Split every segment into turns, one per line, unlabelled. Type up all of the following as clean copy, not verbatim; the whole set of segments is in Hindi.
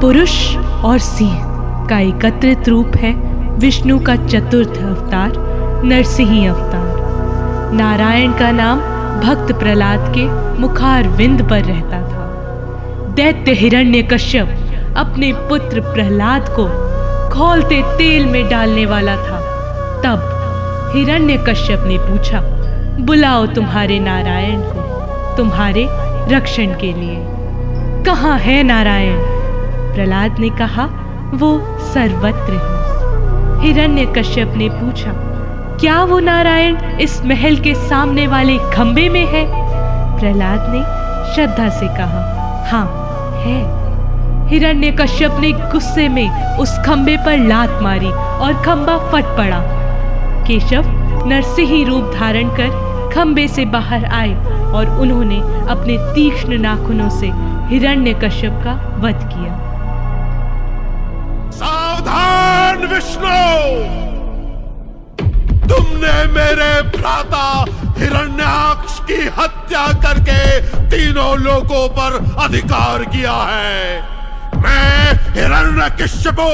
पुरुष और सिंह का एकत्रित रूप है विष्णु का चतुर्थ अवतार नरसिंह अवतार। नारायण का नाम भक्त प्रहलाद के मुखारविंद पर रहता था। दैत्य हिरण्यकश्यप अपने पुत्र प्रहलाद को खौलते तेल में डालने वाला था। तब हिरण्यकश्यप ने पूछा, बुलाओ तुम्हारे नारायण को तुम्हारे रक्षण के लिए। कहाँ है नारायण? प्रहलाद ने कहा, वो सर्वत्र है। हिरण्यकश्यप ने पूछा, क्या वो नारायण इस महल के सामने वाले खंबे में है? प्रहलाद ने श्रद्धा से कहा, हाँ है। हिरण्यकश्यप ने गुस्से में उस खंबे पर लात मारी और खंबा फट पड़ा। केशव नरसिंह रूप धारण कर खंबे से बाहर आए और उन्होंने अपने तीक्ष्ण नाखूनों से हिरण्यकश्यप का वध किया।
सावधान विष्णु! तुमने मेरे भ्राता हिरण्याक्ष की हत्या करके तीनों लोगों पर अधिकार किया है। मैं हिरण्यकश्यपु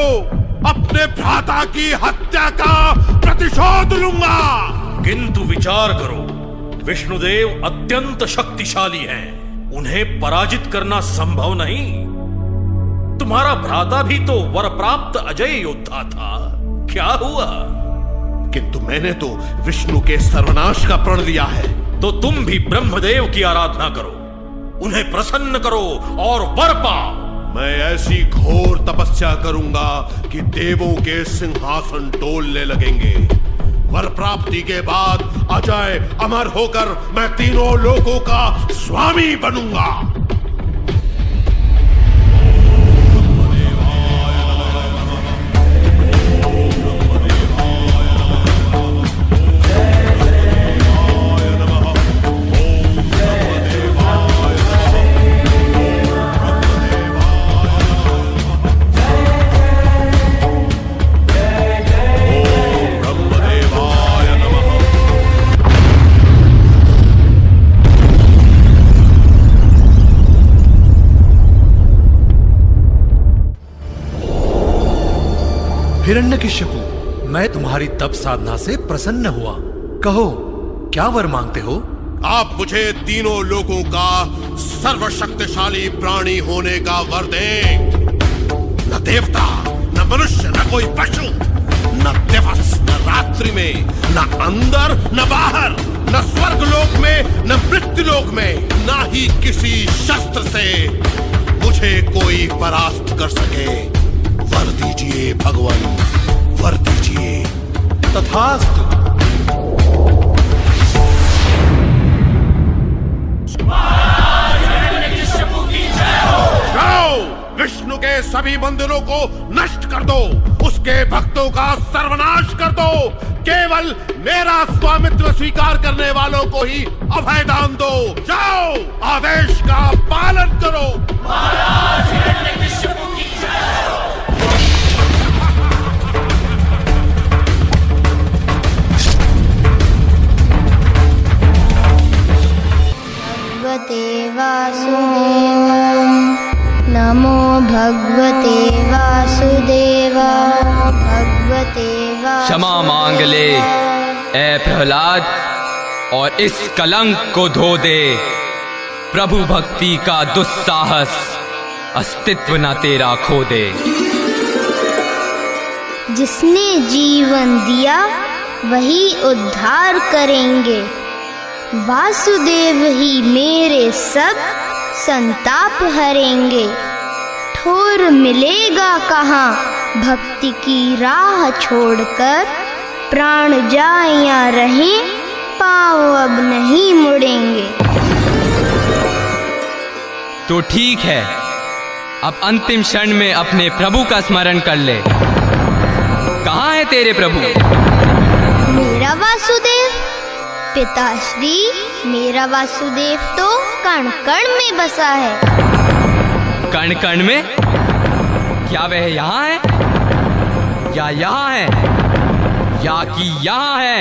अपने भ्राता की हत्या का प्रतिशोध लूंगा।
किंतु विचार करो, विष्णुदेव अत्यंत शक्तिशाली हैं, उन्हें पराजित करना संभव नहीं। तुम्हारा भ्राता भी तो वर प्राप्त अजय योद्धा था, क्या हुआ?
किंतु मैंने तो विष्णु के सर्वनाश का प्रण लिया है।
तो तुम भी ब्रह्मदेव की आराधना करो, उन्हें प्रसन्न करो और वर पाओ।
मैं ऐसी घोर तपस्या करूंगा कि देवों के सिंहासन डोलने लगेंगे। वर प्राप्ति के बाद अजय अमर होकर मैं तीनों लोगों का स्वामी बनूंगा।
हिरण्यकश्यपु, मैं तुम्हारी तप साधना से प्रसन्न हुआ। कहो, क्या वर मांगते हो?
आप मुझे तीनों लोगों का सर्वशक्तिशाली प्राणी होने का वर दें। न देवता, न मनुष्य, न कोई पशु, न दिवस न रात्रि में, न अंदर न बाहर, न स्वर्ग लोक में न मृत्यु लोक में, न ही किसी शस्त्र से मुझे कोई परास्त कर सके। वर दीजिए भगवान, वर दीजिए।
तथास्तु।
जाओ, विष्णु के सभी मंदिरों को नष्ट कर दो, उसके भक्तों का सर्वनाश कर दो। केवल मेरा स्वामित्व स्वीकार करने वालों को ही अभय दान दो। जाओ, आदेश का पालन करो।
महाराज हिरण्यकश्यप की जय हो।
भगवते वासुदेवाय नमो भगवते वासुदेवाय भगवते
क्षमा मांग ले ए प्रहलाद और इस कलंक को धो दे। प्रभु भक्ति का दुस्साहस अस्तित्व न तेरा खो दे।
जिसने जीवन दिया वही उद्धार करेंगे। वासुदेव ही मेरे सब संताप हरेंगे। ठोर मिलेगा कहाँ भक्ति की राह छोड़कर। प्राण जाए या रहें पाँव अब नहीं मुड़ेंगे।
तो ठीक है, अब अंतिम क्षण में अपने प्रभु का स्मरण कर ले। कहाँ है तेरे प्रभु?
मेरा वासुदेव? पिताश्री, मेरा वासुदेव तो कण कण में बसा है।
कण कण में? क्या वह यहाँ है या यहाँ है या कि यहाँ है?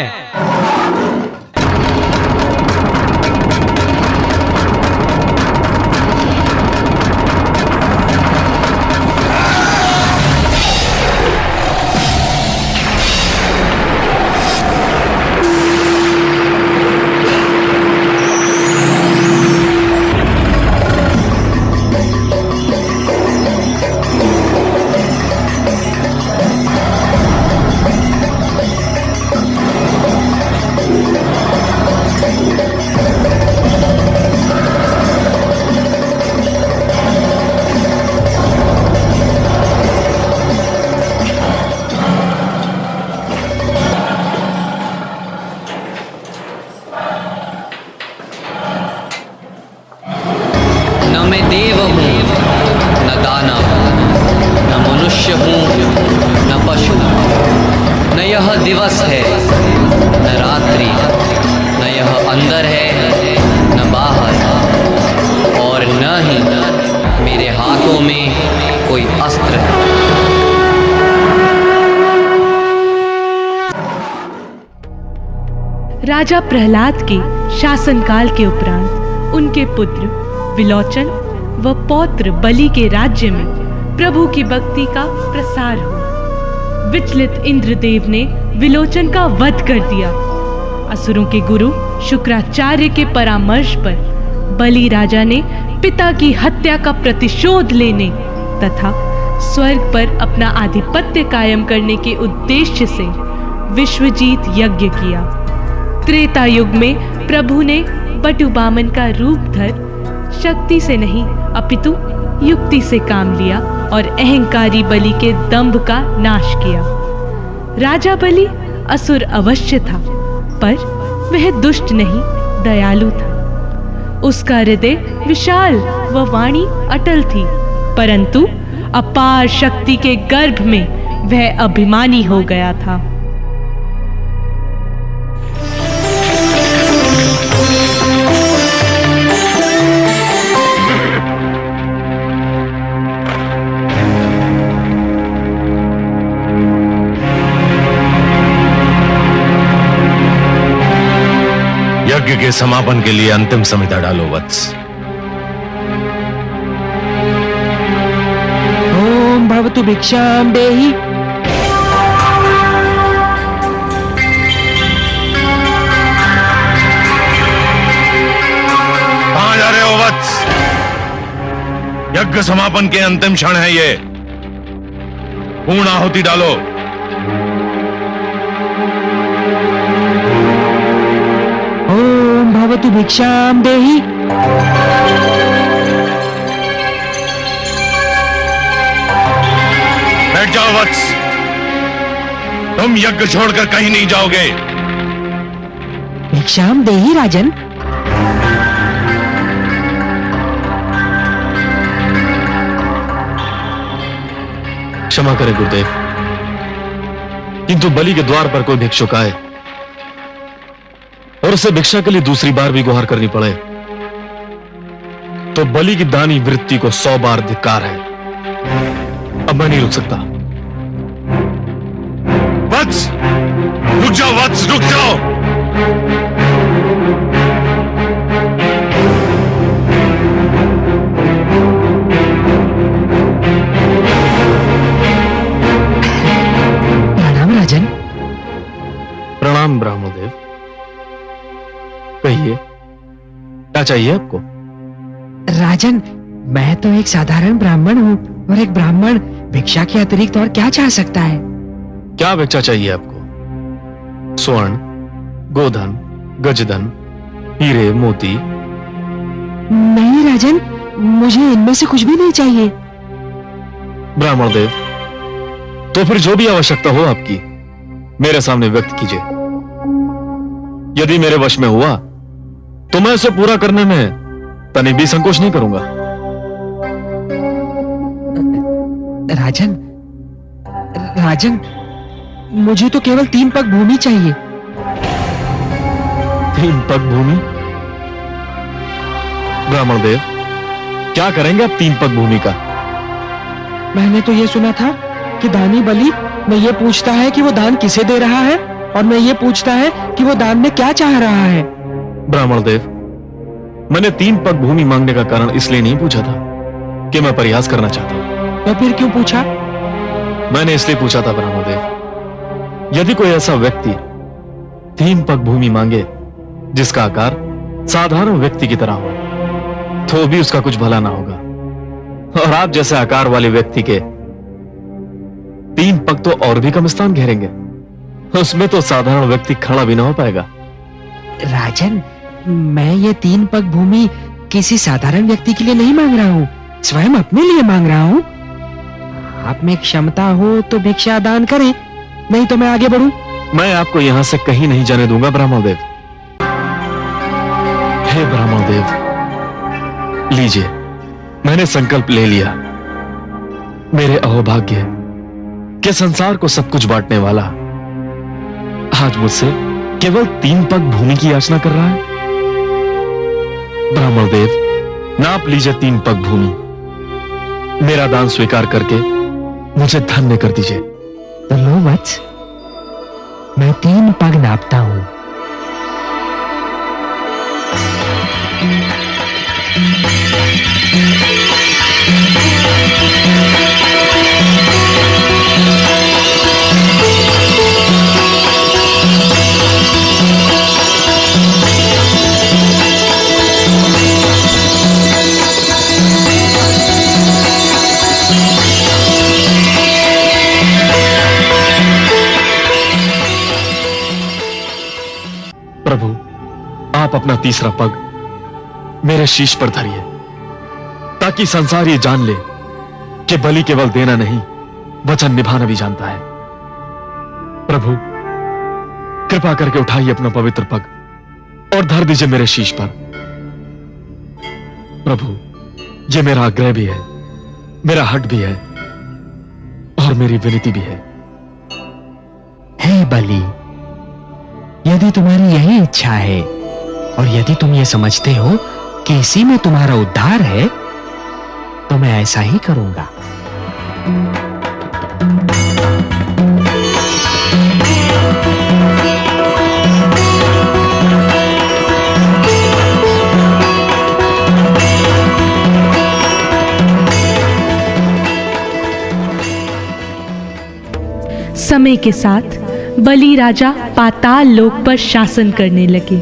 मैं देव हूँ न दानव, न मनुष्य हूँ न पशु, न यह दिवस है न रात्रि, न यह अंदर है न बाहर, और न ही मेरे हाथों में कोई अस्त्र है।
राजा प्रहलाद के शासनकाल के उपरांत उनके पुत्र विलोचन व पौत्र बलि के राज्य में प्रभु की भक्ति का प्रसार हुआ। विचलित इंद्रदेव ने विलोचन का वध कर दिया। असुरों के गुरु शुक्राचार्य के परामर्श पर बलि राजा ने पिता की हत्या का प्रतिशोध लेने तथा स्वर्ग पर अपना आधिपत्य कायम करने के उद्देश्य से विश्वजीत यज्ञ किया। त्रेता युग में प्रभु ने बटुबामन का रूप धर शक्ति से नहीं अपितु युक्ति से काम लिया और अहंकारी बलि के दंभ का नाश किया। राजा बलि असुर अवश्य था, पर वह दुष्ट नहीं, दयालु था। उसका हृदय विशाल व वाणी अटल थी, परंतु अपार शक्ति के गर्भ में वह अभिमानी हो गया था।
यज्ञ के समापन के लिए अंतिम संहिता डालो वत्स।
ओम भवतु भिक्षाम देहि।
कहां जा रहे हो वत्स? यज्ञ समापन के अंतिम क्षण है ये। पूर्ण आहुति डालो।
ओम भवतु भिक्षाम देहि।
बैठ जाओ वत्स, तुम यज्ञ छोड़कर कहीं नहीं जाओगे।
भिक्षाम देहि राजन।
क्षमा करें गुरुदेव, किंतु बलि के द्वार पर कोई भिक्षुक आए और उसे भिक्षा के लिए दूसरी बार भी गुहार करनी पड़े तो बलि की दानी वृत्ति को 100 बार धिक्कार है। अब मैं नहीं रुक सकता।
वत्स, रुक जाओ वत्स, रुक जाओ।
प्रणाम राजन।
प्रणाम ब्राह्मणदेव। कहिए, क्या चाहिए आपको?
राजन, मैं तो एक साधारण ब्राह्मण हूँ और एक ब्राह्मण भिक्षा के अतिरिक्त और क्या चाह सकता है?
क्या भिक्षा चाहिए आपको? स्वर्ण, गोधन, गजधन, हीरे, मोती?
नहीं राजन, मुझे इनमें से कुछ भी नहीं चाहिए।
ब्राह्मणदेव, तो फिर जो भी आवश्यकता हो आपकी मेरे सामने व्यक्त कीजिए। यदि मेरे वश में हुआ तो मैं उसे पूरा करने में तनिक भी संकोच नहीं करूंगा।
राजन, राजन, मुझे तो केवल 3 पग भूमि चाहिए।
3 पग भूमि? ब्राह्मणदेव, क्या करेंगे आप 3 पग भूमि का?
मैंने तो ये सुना था कि दानी बलि में ये पूछता है कि वो दान किसे दे रहा है और मैं ये पूछता है कि वो दान में क्या चाह रहा है।
ब्राह्मणदेव, मैंने 3 पग भूमि मांगने का कारण इसलिए नहीं पूछा था कि मैं प्रयास करना चाहता हूं।
तो फिर क्यों पूछा?
मैंने इसलिए पूछा था ब्राह्मणदेव, यदि कोई ऐसा व्यक्ति 3 पग भूमि मांगे जिसका आकार साधारण व्यक्ति की तरह हो तो भी उसका कुछ भला ना होगा, और आप जैसे आकार वाले व्यक्ति के 3 पग तो और भी कम स्थान घेरेंगे, उसमें तो साधारण व्यक्ति खड़ा भी ना हो पाएगा।
राजन, मैं ये 3 पग भूमि किसी साधारण व्यक्ति के लिए नहीं मांग रहा हूँ, स्वयं अपने लिए मांग रहा हूँ। आप में क्षमता हो तो भिक्षा दान करें, नहीं तो मैं आगे बढ़ूं।
मैं आपको यहां से कहीं नहीं जाने दूंगा ब्राह्मणदेव। हे ब्राह्मणदेव, लीजिए मैंने संकल्प ले लिया। मेरे अहोभाग्य के संसार को सब कुछ बांटने वाला आज मुझसे केवल 3 पग भूमि की याचना कर रहा है। ब्राह्मण देव, नाप लीजिए 3 पग भूमि। मेरा दान स्वीकार करके मुझे धन्य कर दीजिए।
तो लो वत्स, मैं 3 पग नापता हूं।
प्रभु, आप अपना तीसरा पग मेरे शीश पर धरिए, ताकि संसार ये जान ले कि बलि केवल देना नहीं, वचन निभाना भी जानता है। प्रभु, कृपा करके उठाइए अपना पवित्र पग और धर दीजिए मेरे शीश पर। प्रभु, ये मेरा आग्रह भी है, मेरा हट भी है और मेरी विनती भी है।
हे बलि, यदि तुम्हारी यही इच्छा है और यदि तुम ये समझते हो कि इसी में तुम्हारा उद्धार है, तो मैं ऐसा ही करूंगा।
समय के साथ बलि राजा पाताल लोक पर शासन करने लगे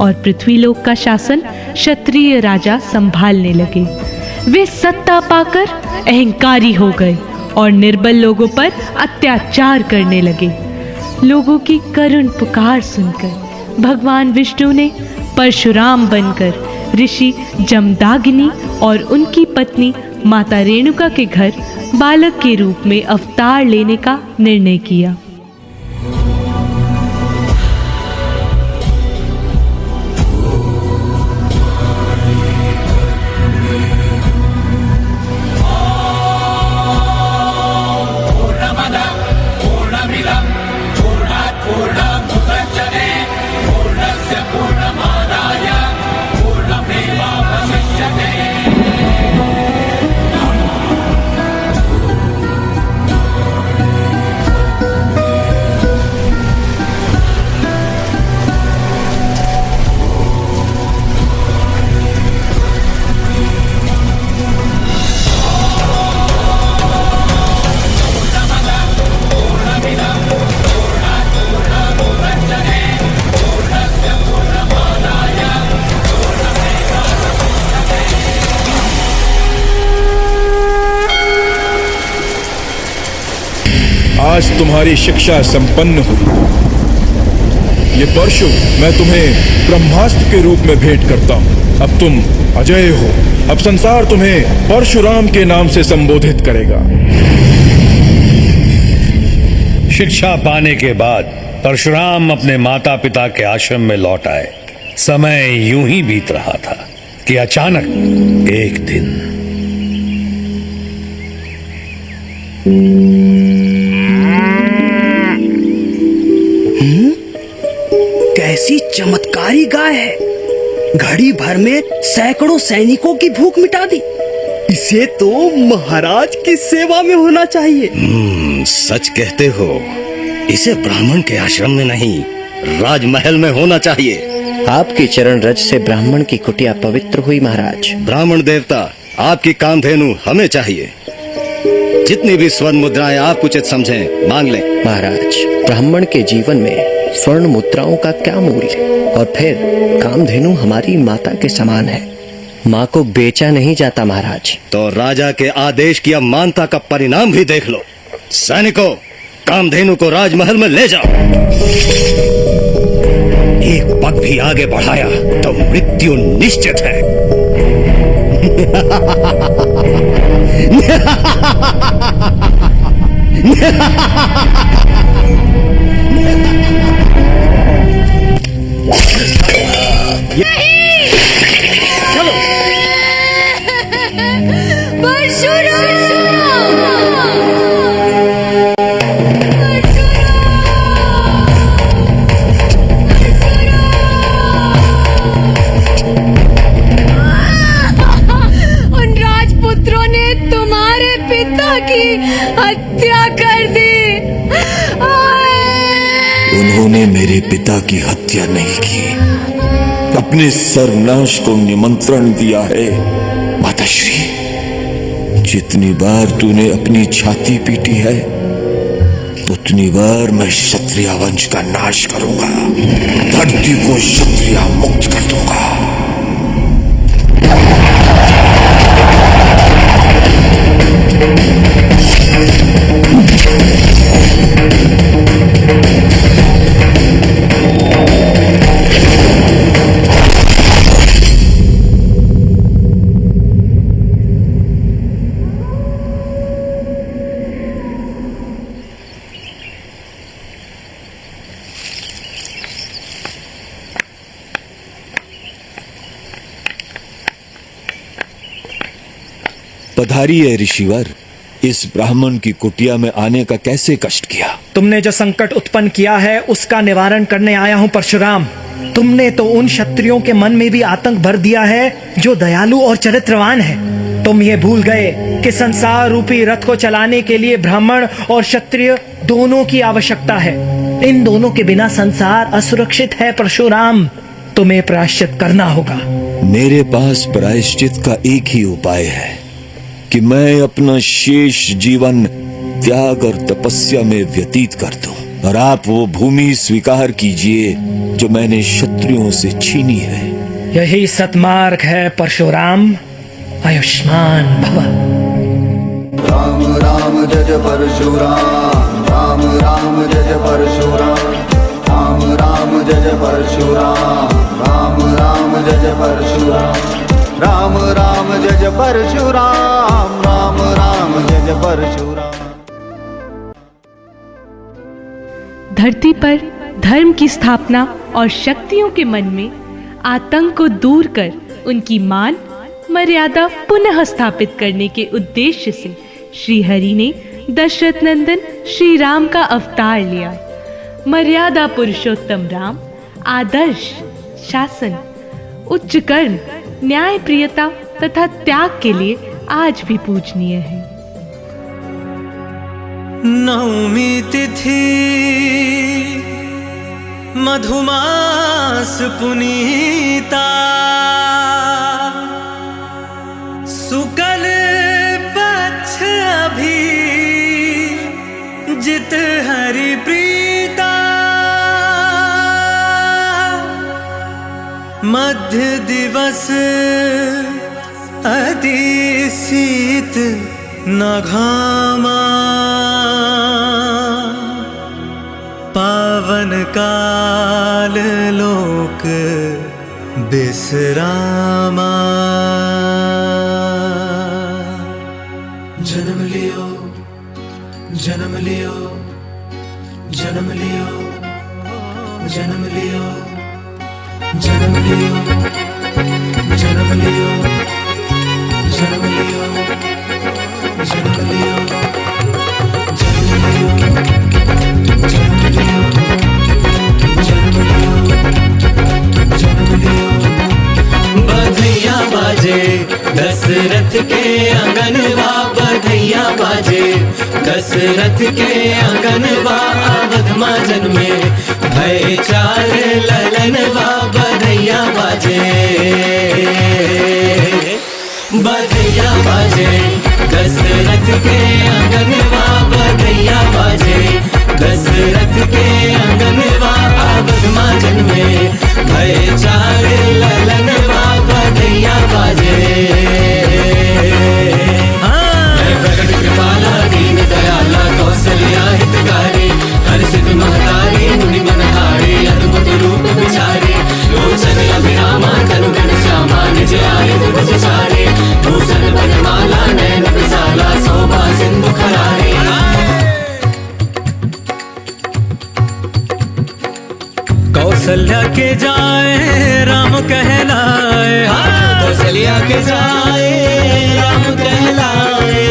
और पृथ्वी लोक का शासन क्षत्रिय राजा संभालने लगे। वे सत्ता पाकर अहंकारी हो गए और निर्बल लोगों पर अत्याचार करने लगे। लोगों की करुण पुकार सुनकर भगवान विष्णु ने परशुराम बनकर ऋषि जमदाग्नि और उनकी पत्नी माता रेणुका के घर बालक के रूप में अवतार लेने का निर्णय किया।
आज तुम्हारी शिक्षा संपन्न हुई। ये परशु मैं तुम्हें ब्रह्मास्त्र के रूप में भेंट करता हूँ। अब तुम अजय हो। अब संसार तुम्हें परशुराम के नाम से संबोधित करेगा।
शिक्षा पाने के बाद परशुराम अपने माता पिता के आश्रम में लौट आए। समय यूं ही बीत रहा था कि अचानक एक दिन
कैसी चमत्कारी गाय है। घड़ी भर में सैकड़ों सैनिकों की भूख मिटा दी। इसे तो महाराज की सेवा में होना चाहिए।
सच कहते हो। इसे ब्राह्मण के आश्रम में नहीं, राजमहल में होना चाहिए।
आपकी चरण रज से ब्राह्मण की कुटिया पवित्र हुई महाराज।
ब्राह्मण देवता, आपकी कामधेनु हमें चाहिए। जितनी भी स्वर्ण मुद्राएं आप उचित समझें मांग लें।
महाराज, ब्राह्मण के जीवन में स्वर्ण मुद्राओं का क्या मूल्य, और फिर कामधेनु हमारी माता के समान है। माँ को बेचा नहीं जाता महाराज।
तो राजा के आदेश की अमानता का परिणाम भी देख लो। सैनिकों, कामधेनु को राजमहल में ले जाओ। एक पग भी आगे बढ़ाया तो मृत्यु निश्चित है।
चलो।
की हत्या कर दी।
उन्होंने मेरे पिता की हत्या नहीं की, अपने सर्वनाश को निमंत्रण दिया है। माताश्री, जितनी बार तूने अपनी छाती पीटी है उतनी बार मैं क्षत्रिय वंश का नाश करूंगा, धरती को क्षत्रिय मुक्त कर दूंगा। पधारिए ऋषिवर, इस ब्राह्मण की कुटिया में आने का कैसे कष्ट किया?
तुमने जो संकट उत्पन्न किया है उसका निवारण करने आया हूँ परशुराम। तुमने तो उन क्षत्रियों के मन में भी आतंक भर दिया है जो दयालु और चरित्रवान है। तुम ये भूल गए कि संसार रूपी रथ को चलाने के लिए ब्राह्मण और क्षत्रिय दोनों की आवश्यकता है। इन दोनों के बिना संसार असुरक्षित है परशुराम। तुम्हें प्रायश्चित करना होगा।
मेरे पास प्रायश्चित का एक ही उपाय है कि मैं अपना शेष जीवन त्याग और तपस्या में व्यतीत कर दूं, और आप वो भूमि स्वीकार कीजिए जो मैंने क्षत्रियों से छीनी है।
यही सतमार्ग है परशुराम। आयुष्मान भव।
राम राम जय परशुराम, राम राम जय परशुराम, राम राम जय परशुराम, राम राम जय परशुराम, राम राम जय परशुराम, राम राम जय परशुराम।
धरती पर धर्म की स्थापना और शक्तियों के मन में आतंक को दूर कर उनकी मान मर्यादा पुनः स्थापित करने के उद्देश्य से श्री हरि ने दशरथ नंदन श्री राम का अवतार लिया। मर्यादा पुरुषोत्तम राम आदर्श शासन, उच्च कर्म, न्याय प्रियता तथा त्याग के लिए आज भी पूजनीय है।
नवमी तिथि मधुमास पुनीता, सुकल पक्ष अभी जित हरि प्रीता, मध्य दिवस अति शीत न घामा, पावन काल लोक विश्रामा। जन्म लियो जन्म लियो जन्म लियो जन्म लियो जन्म लियो जन्म लियो जन्म लियो जन्म लियो जन्म लियो जन्म लियो जन्म लियो जन्म लियो। बधैया बाजे दशरथ के आंगनवा, बधैया बाजे दशरथ के आंगनवा, अवध मां जन्मे भय चार ललनवा, बधैया बाजे बधैया बाजे दशरथ के आंगनवा, बधैया बाजे दशरथ के आंगनवा, अवध मां जन्मे भय चार ललनवा, बधैया बाजे। प्रकट कृपाला दीन दयाला कौशल्या हितकारी, हर्षित महतारी मुनि मनहारी, अद्भुत रूप विचारी, लोचन अभिरामा तनु घन श्यामा, निज आयुध भुज चारे, भूषण बनमाला नयन विशाला, शोभा सिंधु खरारी। कौशल्या के जाए राम कहलाए, कौशल्या के जाए राम कहलाए,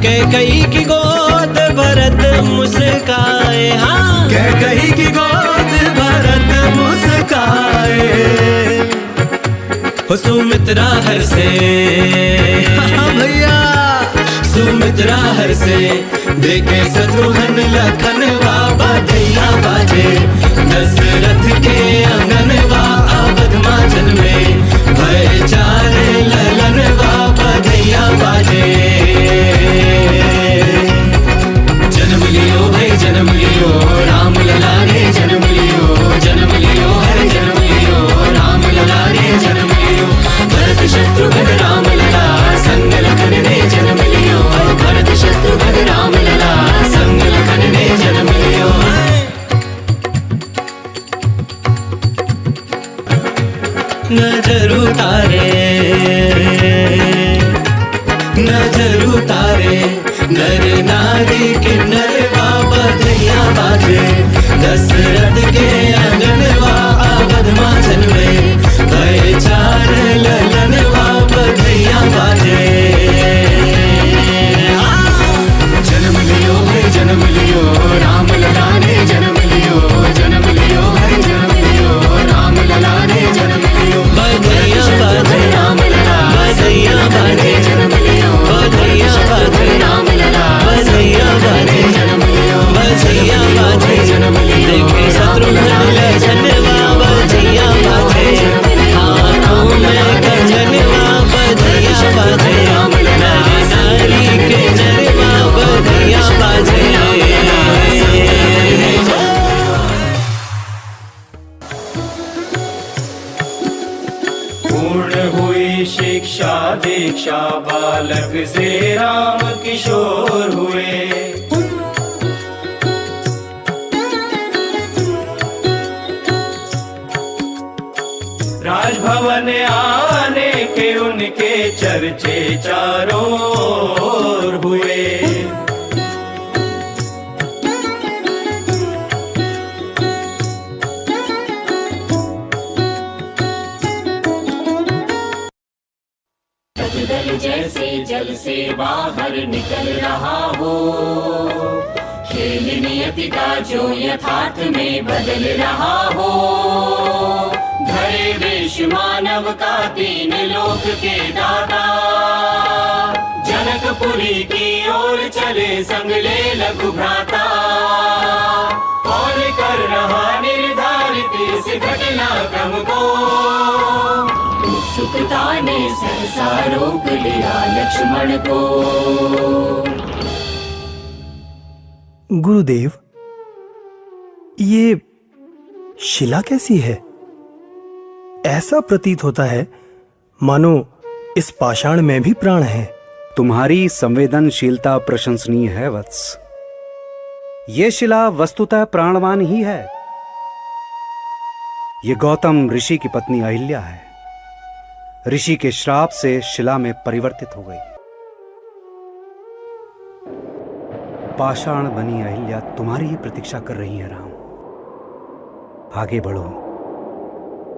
कैकई की गोद भरत मुस्काए, हाँ कैकई की गोद भरत मुस्काए, सुमित्रा हर से भैया सुमित्रा दूसरा हर से देखे शत्रुघ्न लखन बधैया बाजे दशरथ के आंगन अवध माचन में भय चारे ललन बधैया बाजे जन्म लियो भाई जन्म लियो राम लला रे जन्म लियो जन्म लियो हरे जन्म लियो राम लला रे जन्म लियो भरत शत्रुघ्न राम लला संग लखन रे जन्म लियो भरत शत्रुघ्न राम लला संग लखन रे जन्म लियो नजर उतारे नजर उतारे नर नारी किन्नर बधैया बाजे दशरथ के आंगन अवध माचन में भय चार ललन बधैया बाजे जन्म लियो भाई जन्म लियो राम लला ने जन्म लियो जन्म लियो भाई जन्म लियो राम लला ने जन्म लियो बधैया बाजे राम लला बधैया बाजे जन्म लियो बधैया बाजे राम लला बधैया बाजे जन्म लियो बधैया बाजे जन्म लियो देखे शत्रुघ्न लखन बधैया बाजे हाथों में गजनवा बधैया बाजे राम लला नारी के जरवा बधैया बाजे पूर्ण हुई शिक्षा दीक्षा बालक से राम किशोर हुए राजभवन आने के उनके चर्चे चारों ओर हुए
जल जैसे जल से बाहर निकल रहा हो खेल नियति का जो यथार्थ में बदल रहा हो धरे वेश मानव का तीन लोक के दाता जनकपुरी की ओर चले संग ले लघु भ्राता कौन कर रहा निर्धारित इस घटना क्रम को उत्सुकता ने सहसा रोक लिया लक्ष्मण को
गुरुदेव ये शिला कैसी है? ऐसा प्रतीत होता है मानो इस पाषाण में भी प्राण है।
तुम्हारी संवेदनशीलता प्रशंसनीय है वत्स। ये शिला वस्तुतः प्राणवान ही है। ये गौतम ऋषि की पत्नी अहिल्या है। ऋषि के श्राप से शिला में परिवर्तित हो गई। पाषाण बनी अहिल्या तुम्हारी ही प्रतीक्षा कर रही है राम। आगे बढ़ो,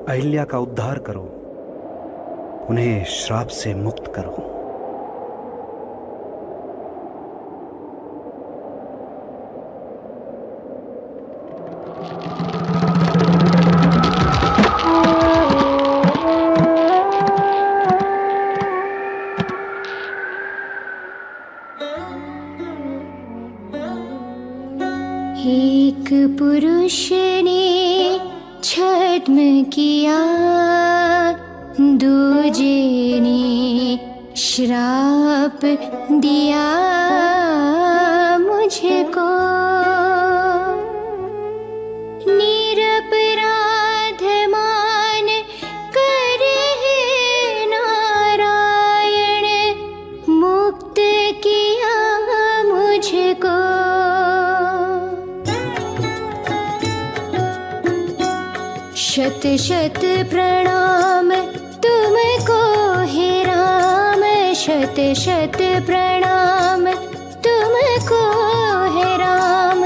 अहिल्या का उद्धार करो, उन्हें श्राप से मुक्त करो।
एक पुरुष ने छद्म किया, दूजे ने श्राप दिया मुझको। निरपराध मान कर हे नारायण, मुक्त किया मुझको। शत शत प्रणाम तुमको हे राम, शत शत प्रणाम तुमको हे राम।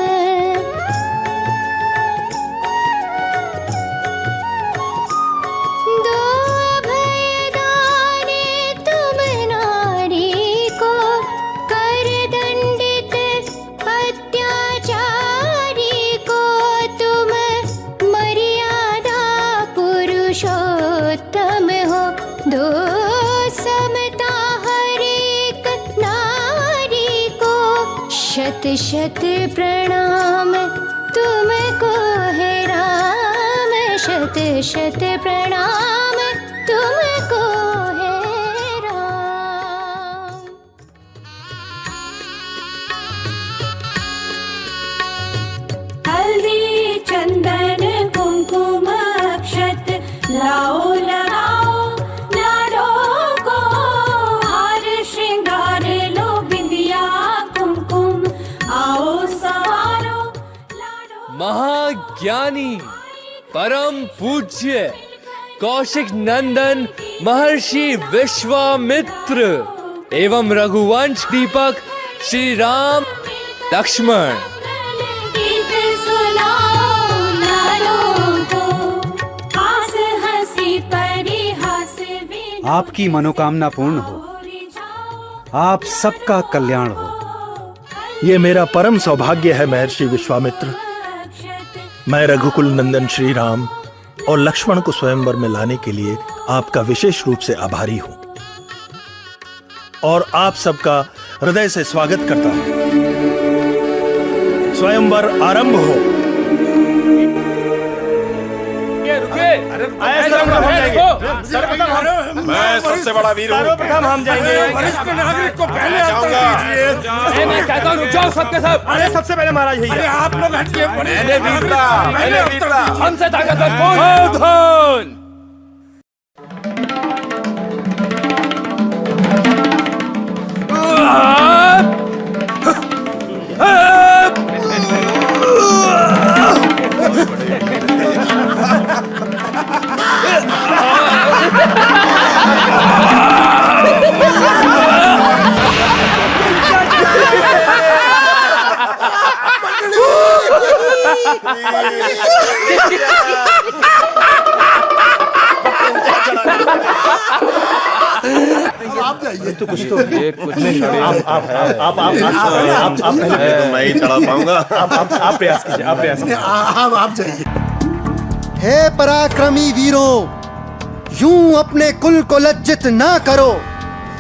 दो भयदाने तुम नारी को, कर दंडित अत्याचारी को तुम मर्यादा पुरुषोत्तम हो। दो समता हर एक नारी शत शत प्रणाम तुमको है राम, शत शत प्रणाम तुमको है राम।
हल्दी चंदन कुमकुम अक्षत लाओ लगाओ लाडो को, हार श्रृंगार लो बिंदिया कुमकुम आओ सवारो लाडो।
महाज्ञानी परम पूज्य कौशिक नंदन महर्षि विश्वामित्र एवं रघुवंश दीपक श्री राम लक्ष्मण,
गीत सुनाओ लाडो को, हास हंसी परिहास विनोद।
आपकी मनोकामना पूर्ण हो, आप सबका कल्याण हो।
ये मेरा परम सौभाग्य है महर्षि विश्वामित्र। मैं रघुकुल नंदन श्री राम और लक्ष्मण को स्वयंवर में लाने के लिए आपका विशेष रूप से आभारी हूं और आप सबका हृदय से स्वागत करता हूं। स्वयंवर आरंभ हो।
मैं सबसे बड़ा वीर हूँ।
सर्वप्रथम हम जाएंगे।
वरिष्ठ नागरिक को पहले अवसर दीजिए।
मैं कहता हूं रुक जाओ सबके सब।
अरे सबसे पहले महाराज भैया।
अरे आप लोग हटिए।
हमसे ताकतवर कौन है?
आप जाइए।
तो कुछ तो आप पहले।
मैं ही चढ़ा पाऊंगा।
आप प्रयास कीजिए। आप प्रयास कीजिए।
आप जाइए।
हे पराक्रमी वीरों, यूं अपने कुल को लज्जित ना करो।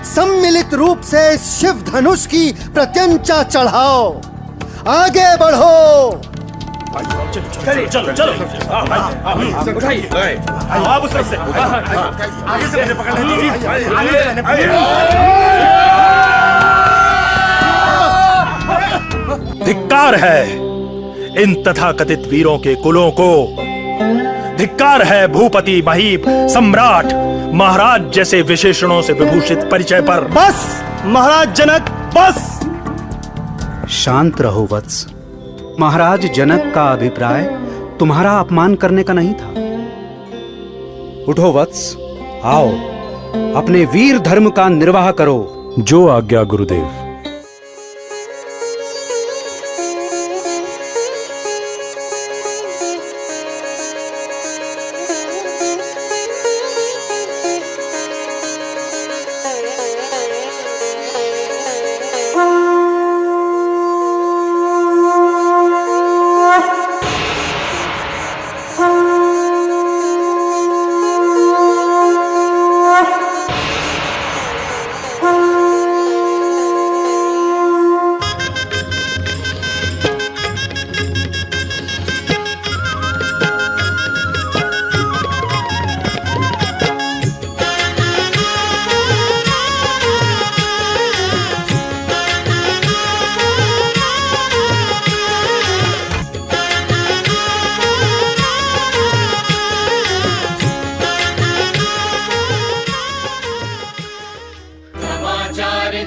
सम्मिलित रूप से इस शिव धनुष की प्रत्यंचा चढ़ाओ। आगे बढ़ो।
चलो चलो चलो उठाइए। आप उस तरफ से आगे से मुझे पकड़ लीजिए। धिक्कार है इन तथाकथित वीरों के कुलों को। धिक्कार है भूपति महीप सम्राट महाराज जैसे विशेषणों से विभूषित परिचय पर। बस महाराज जनक, बस।
शांत रहो वत्स। महाराज जनक का अभिप्राय तुम्हारा अपमान करने का नहीं था। उठो वत्स, आओ अपने वीर धर्म का निर्वाह करो।
जो आज्ञा गुरुदेव।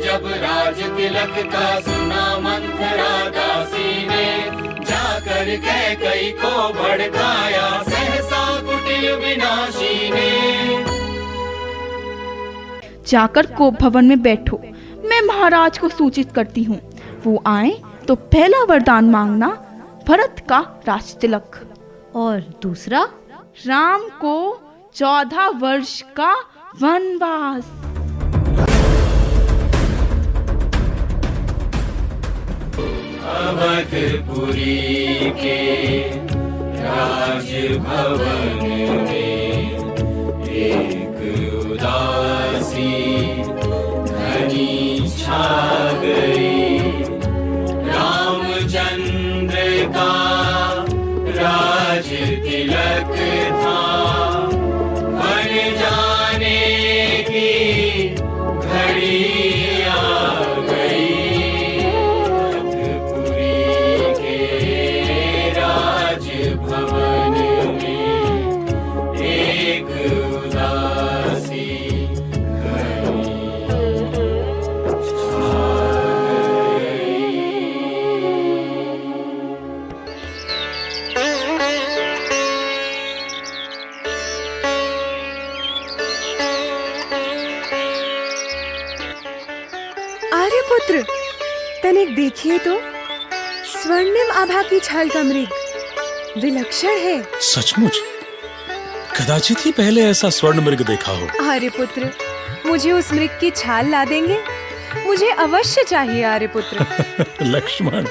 जब राज तिलक का सुना मंथरा दासी ने, जाकर कैकई को भड़काया सहसा कुटिल विनाशी ने।
जाकर कोप भवन में बैठो, मैं महाराज को सूचित करती हूँ। वो आए तो पहला वरदान मांगना भरत का राज तिलक,
और दूसरा
राम को 14 वर्ष का वनवास।
अवधपुरी के राजभवन में एक उदासी घनी छा गई। राम घड़ी आ गई, अधपुरी के राजभवन में एक उदासी
आर्यपुत्र, तनिक देखिए तो, स्वर्णिम आभा की छाल का मृग विलक्षण है।
सचमुच कदाचित ही पहले ऐसा स्वर्ण मृग देखा हो।
आर्यपुत्र, मुझे उस मृग की छाल ला देंगे? मुझे अवश्य चाहिए आर्यपुत्र।
लक्ष्मण,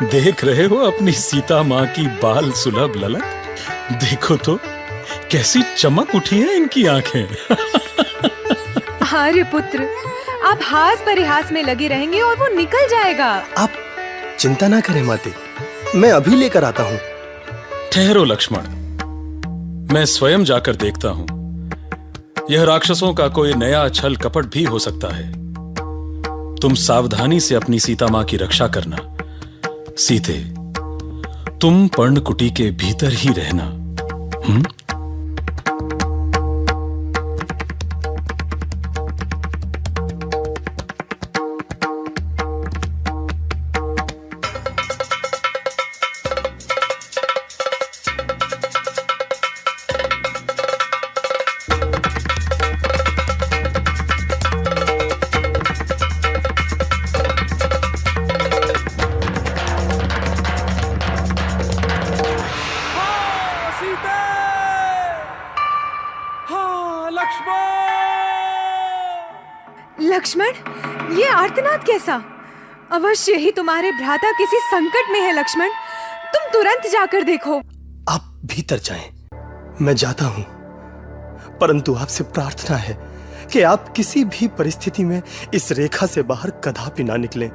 देख रहे हो अपनी सीता माँ की बाल सुलभ ललक? देखो तो कैसी चमक उठी है इनकी आंखें।
आर्यपुत्र, आप हास परिहास में लगे रहेंगे और वो निकल जाएगा।
आप चिंता ना करें माते, मैं अभी लेकर आता हूँ।
ठहरो लक्ष्मण, मैं स्वयं जाकर देखता हूँ। यह राक्षसों का कोई नया छल कपट भी हो सकता है। तुम सावधानी से अपनी सीता माँ की रक्षा करना। सीते, तुम पर्णकुटी के भीतर ही रहना।
लक्ष्मण, ये आर्तनाद कैसा? अवश्य ही तुम्हारे भ्राता किसी संकट में है। लक्ष्मण, तुम तुरंत जाकर देखो।
आप भीतर जाएं, मैं जाता हूं, परंतु आपसे प्रार्थना है कि आप किसी भी परिस्थिति में इस रेखा से बाहर कदापि ना निकलें।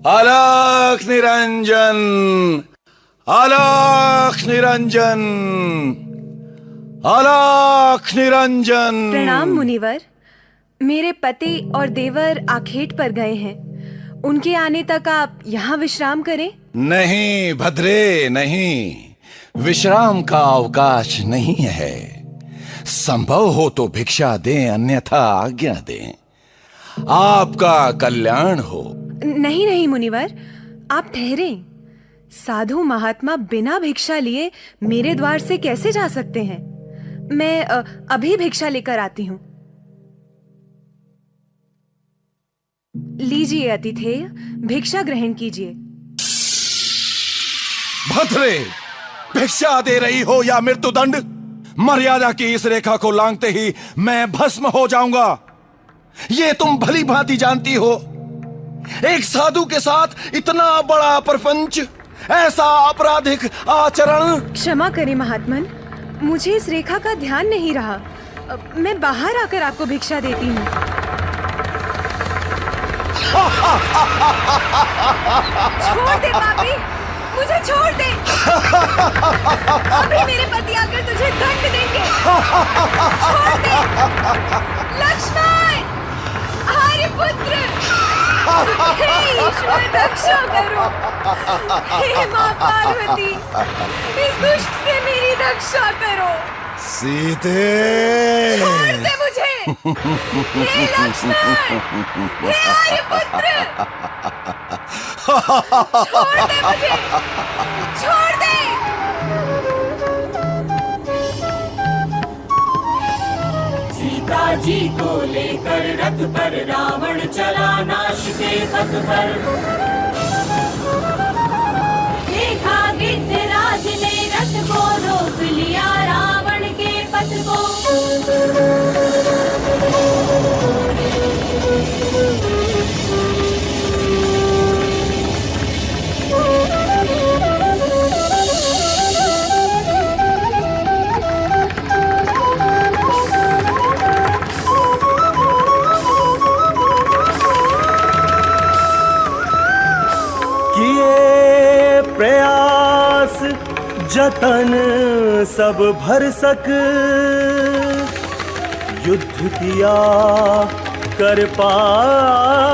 अलख निरंजन, अलख निरंजन, अलख निरंजन।
प्रणाम मुनिवर। मेरे पति और देवर आखेट पर गए हैं। उनके आने तक आप यहाँ विश्राम करें।
नहीं भद्रे, नहीं, विश्राम का अवकाश नहीं है। संभव हो तो भिक्षा दें, अन्यथा आज्ञा दें। आपका कल्याण हो।
नहीं नहीं मुनिवर, आप ठहरें। साधु महात्मा बिना भिक्षा लिए मेरे द्वार से कैसे जा सकते हैं? मैं अभी भिक्षा लेकर आती हूँ। लीजिए अतिथेय, भिक्षा ग्रहण कीजिए।
भद्रे, भिक्षा दे रही हो या मृत्युदंड? मर्यादा की इस रेखा को लांघते ही मैं भस्म हो जाऊंगा। ये तुम भली भांति जानती हो। एक साधु के साथ इतना बड़ा प्रपंच, ऐसा आपराधिक आचरण।
क्षमा करें महात्मन, मुझे इस रेखा का ध्यान नहीं रहा। मैं बाहर आकर आपको भिक्षा देती हूँ। छोड़ दे पापी, मुझे छोड़ दे। अभी मेरे पति आकर तुझे दंड देंगे। छोड़ दे। लक्ष्मण, आर्यपुत्र, हे ईश्वर रक्षा करो। हे माँ पार्वती, इस दुष्ट से मेरी रक्षा करो।
सीते,
छोड़ दे मुझे। हे लक्ष्मण, हे आर्यपुत्र, छोड़ दे मुझे, छोड़ दे।
सीता जी को लेकर रथ पर रावण चला नाश के पथ पर। देखा गिद्धराज ने रथ को रोक लिया रावण के पथ को।
तन सब भरसक युद्ध किया कर पाए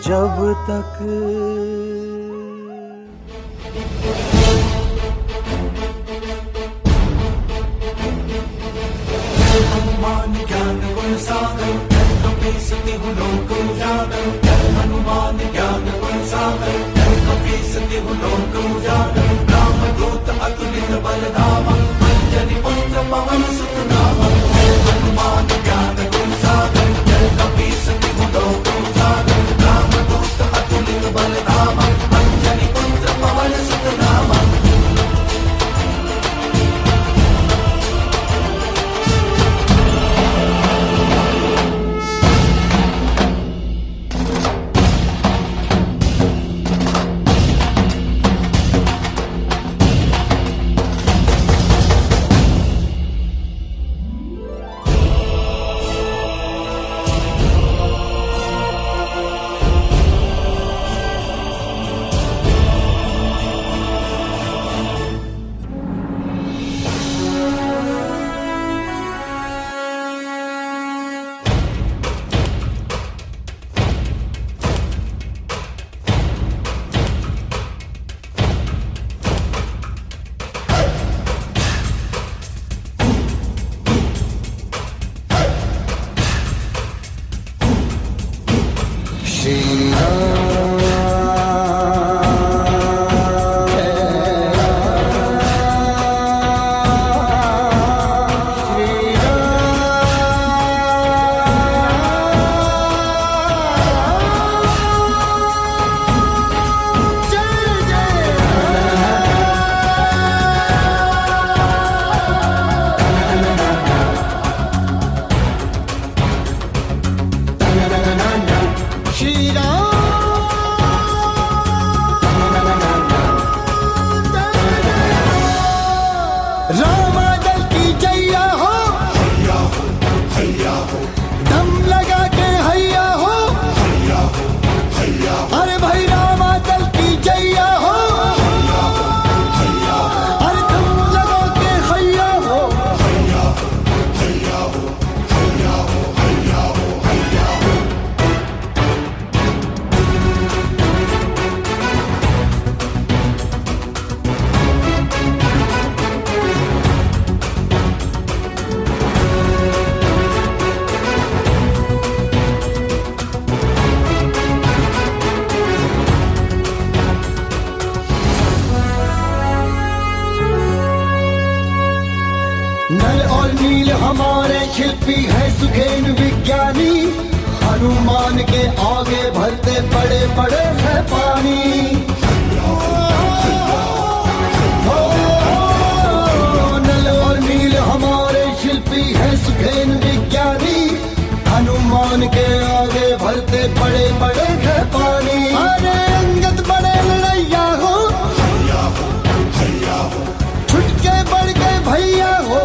जब तक
हनुमान ज्ञान गुण सागर कपीस तिहु लोक उजागर हनुमान ज्ञान गुण सागर कपीस तिहु लोक उजागर राम दूत अतुलित बलधामा अंजनी पुत्र पवन सुत नामा हनुमान ज्ञान गुण सागर कपीस तिहु लोक उजागर राम दूत अतुलित बलधामा अंजनी पुत्र पवन सुत नामा
हमारे शिल्पी है सुखेन विज्ञानी हनुमान के आगे भरते बड़े बड़े है पानी नल और नील हमारे शिल्पी है सुखेन विज्ञानी हनुमान के आगे भरते बड़े बड़े है पानी अरे अंगद बड़े लड़ैया हो छुटके बढ़ गए भैया हो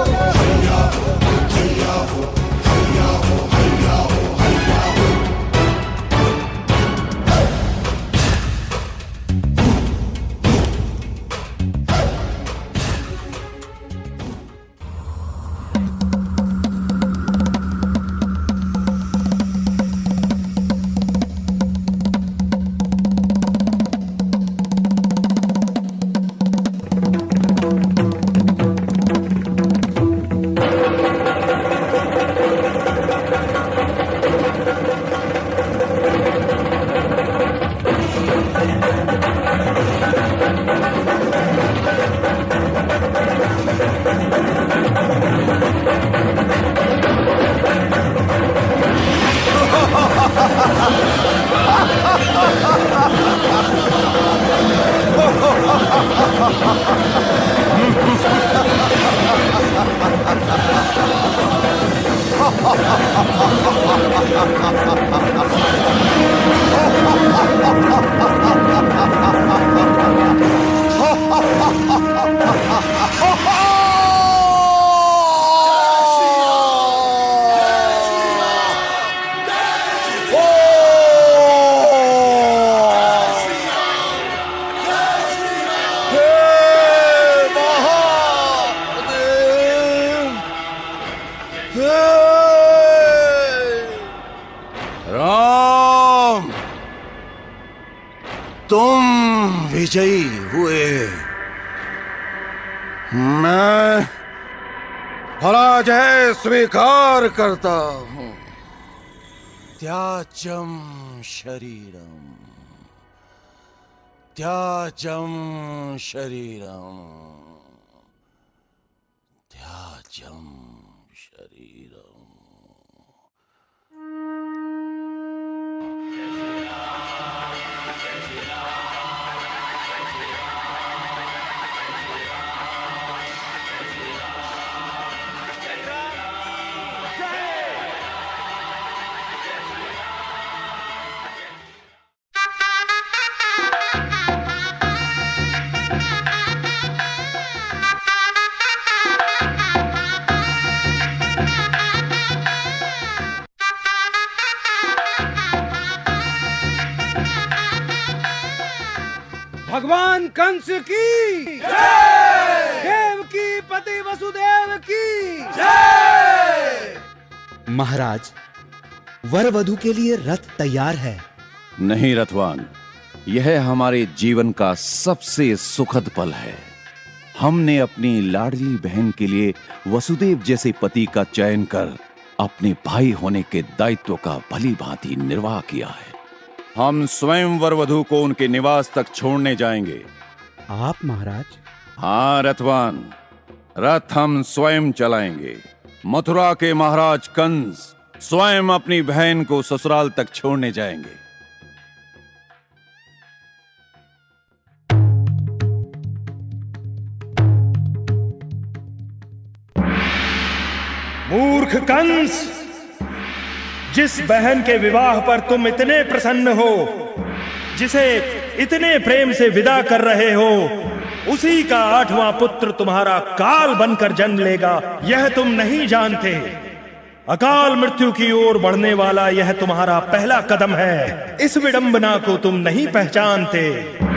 राम, तुम विजयी हुए। मैं पराजय स्वीकार करता हूं। त्याज्यम शरीरम, त्याज्यम शरीरम, त्याज्यम शरीरम।
भगवान कंस की जय, देव की पति वसुदेव की जय।
महाराज, वर वधु के लिए रथ तैयार है।
नहीं रथवान, यह हमारे जीवन का सबसे सुखद पल है। हमने अपनी लाडली बहन के लिए वसुदेव जैसे पति का चयन कर अपने भाई होने के दायित्व का भली भांति निर्वाह किया है। हम स्वयं वर वधु को उनके निवास तक छोड़ने जाएंगे।
आप महाराज?
हाँ रथवान, रथ हम स्वयं चलाएंगे। मथुरा के महाराज कंस स्वयं अपनी बहन को ससुराल तक छोड़ने जाएंगे।
मूर्ख कंस, जिस बहन के विवाह पर तुम इतने प्रसन्न हो, जिसे इतने प्रेम से विदा कर रहे हो, उसी का 8वां पुत्र तुम्हारा काल बनकर जन्म लेगा, यह तुम नहीं जानते। अकाल मृत्यु की ओर बढ़ने वाला यह तुम्हारा पहला कदम है। इस विडंबना को तुम नहीं पहचानते।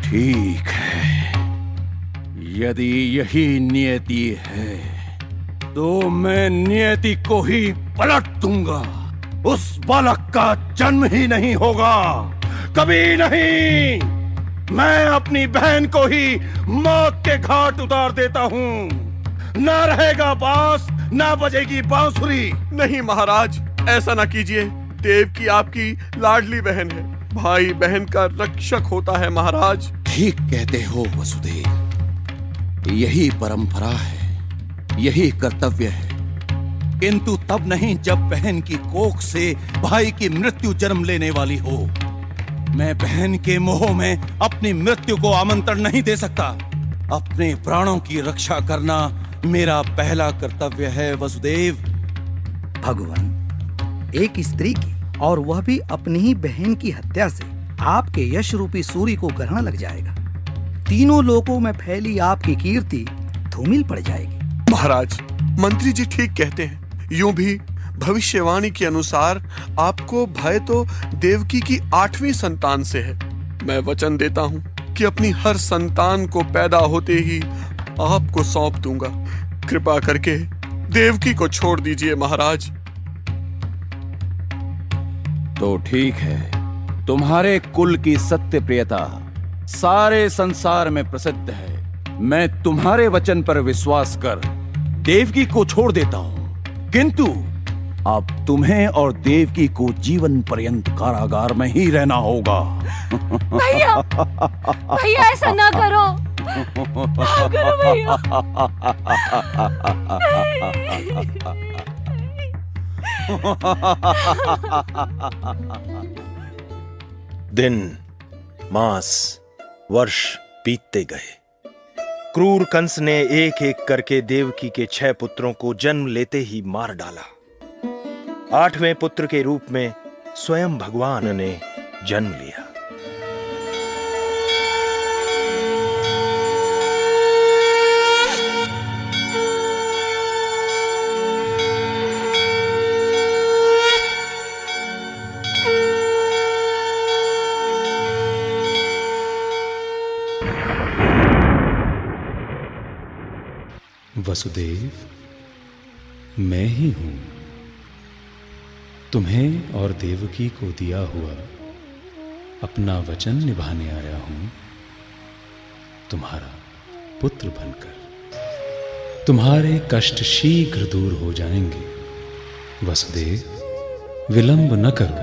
ठीक है, यदि यही नियति है तो मैं नियति को ही पलट दूंगा। उस बालक का जन्म ही नहीं होगा, कभी नहीं। मैं अपनी बहन को ही मौत के घाट उतार देता हूं। ना रहेगा बांस, ना बजेगी बांसुरी।
नहीं महाराज, ऐसा ना कीजिए। देव की आपकी लाडली बहन है, भाई बहन का रक्षक होता है महाराज।
ठीक कहते हो वसुदेव, यही परंपरा है, यही कर्तव्य है। किंतु तब नहीं जब बहन की कोख से भाई की मृत्यु जन्म लेने वाली हो। मैं बहन के मोह में अपनी मृत्यु को आमंत्रण नहीं दे सकता। अपने प्राणों की रक्षा करना मेरा पहला कर्तव्य है वसुदेव।
भगवान, एक स्त्री की, और वह भी अपनी ही बहन की हत्या से आपके यश रूपी सूर्य को ग्रहण लग जाएगा। तीनों लोकों में फैली आपकी कीर्ति धूमिल पड़ जाएगी।
महाराज, मंत्री जी ठीक कहते हैं। यूं भी भविष्यवाणी के अनुसार आपको भय तो देवकी की 8वीं संतान से है। मैं वचन देता हूं कि अपनी हर संतान को पैदा होते ही आपको सौंप दूंगा। कृपा करके देवकी को छोड़ दीजिए महाराज।
तो ठीक है, तुम्हारे कुल की सत्य प्रियता सारे संसार में प्रसिद्ध है। मैं तुम्हारे वचन पर विश्वास कर देवकी को छोड़ देता हूं, किंतु अब तुम्हें और देवकी को जीवन पर्यंत कारागार में ही रहना होगा।
भैया, भैया ऐसा ना करो, ना करो भैया।
दिन, मास, वर्ष बीतते गए। क्रूर कंस ने एक एक करके देवकी के 6 पुत्रों को जन्म लेते ही मार डाला। 8वें पुत्र के रूप में स्वयं भगवान ने जन्म लिया।
वसुदेव, मैं ही हूं, तुम्हें और देवकी को दिया हुआ अपना वचन निभाने आया हूं, तुम्हारा पुत्र बनकर। तुम्हारे कष्ट शीघ्र दूर हो जाएंगे। वसुदेव, विलंब न करो,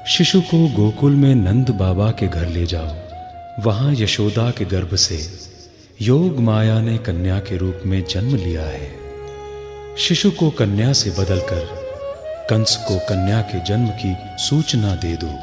शिशु को गोकुल में नंद बाबा के घर ले जाओ। वहां यशोदा के गर्भ से योग माया ने कन्या के रूप में जन्म लिया है। शिशु को कन्या से बदलकर कंस को कन्या के जन्म की सूचना दे दो।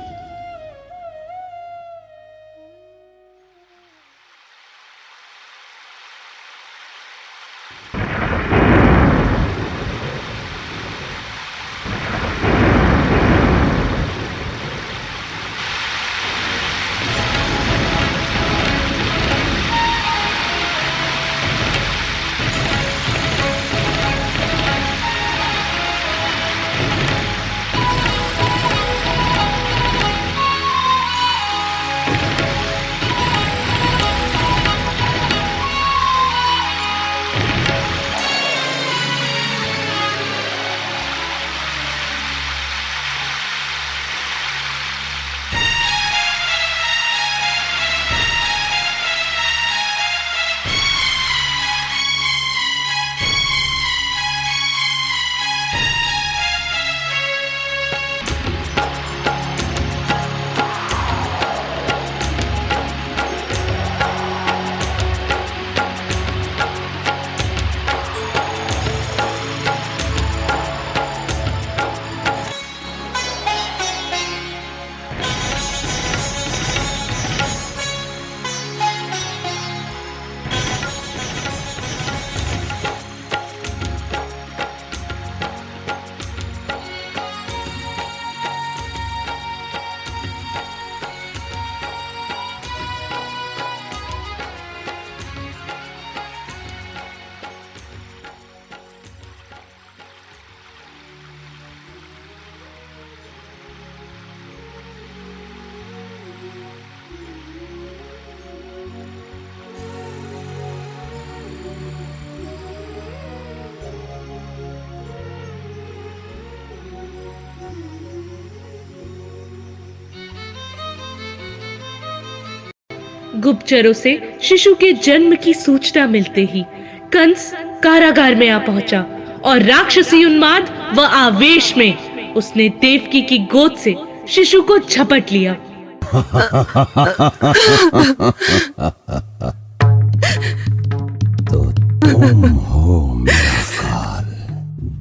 गुप्तचरों से शिशु के जन्म की सूचना मिलते ही कंस कारागार में आ पहुंचा और राक्षसी उन्माद व आवेश में उसने देवकी की गोद से शिशु को झपट लिया।
तो तुम हो मेरा काल।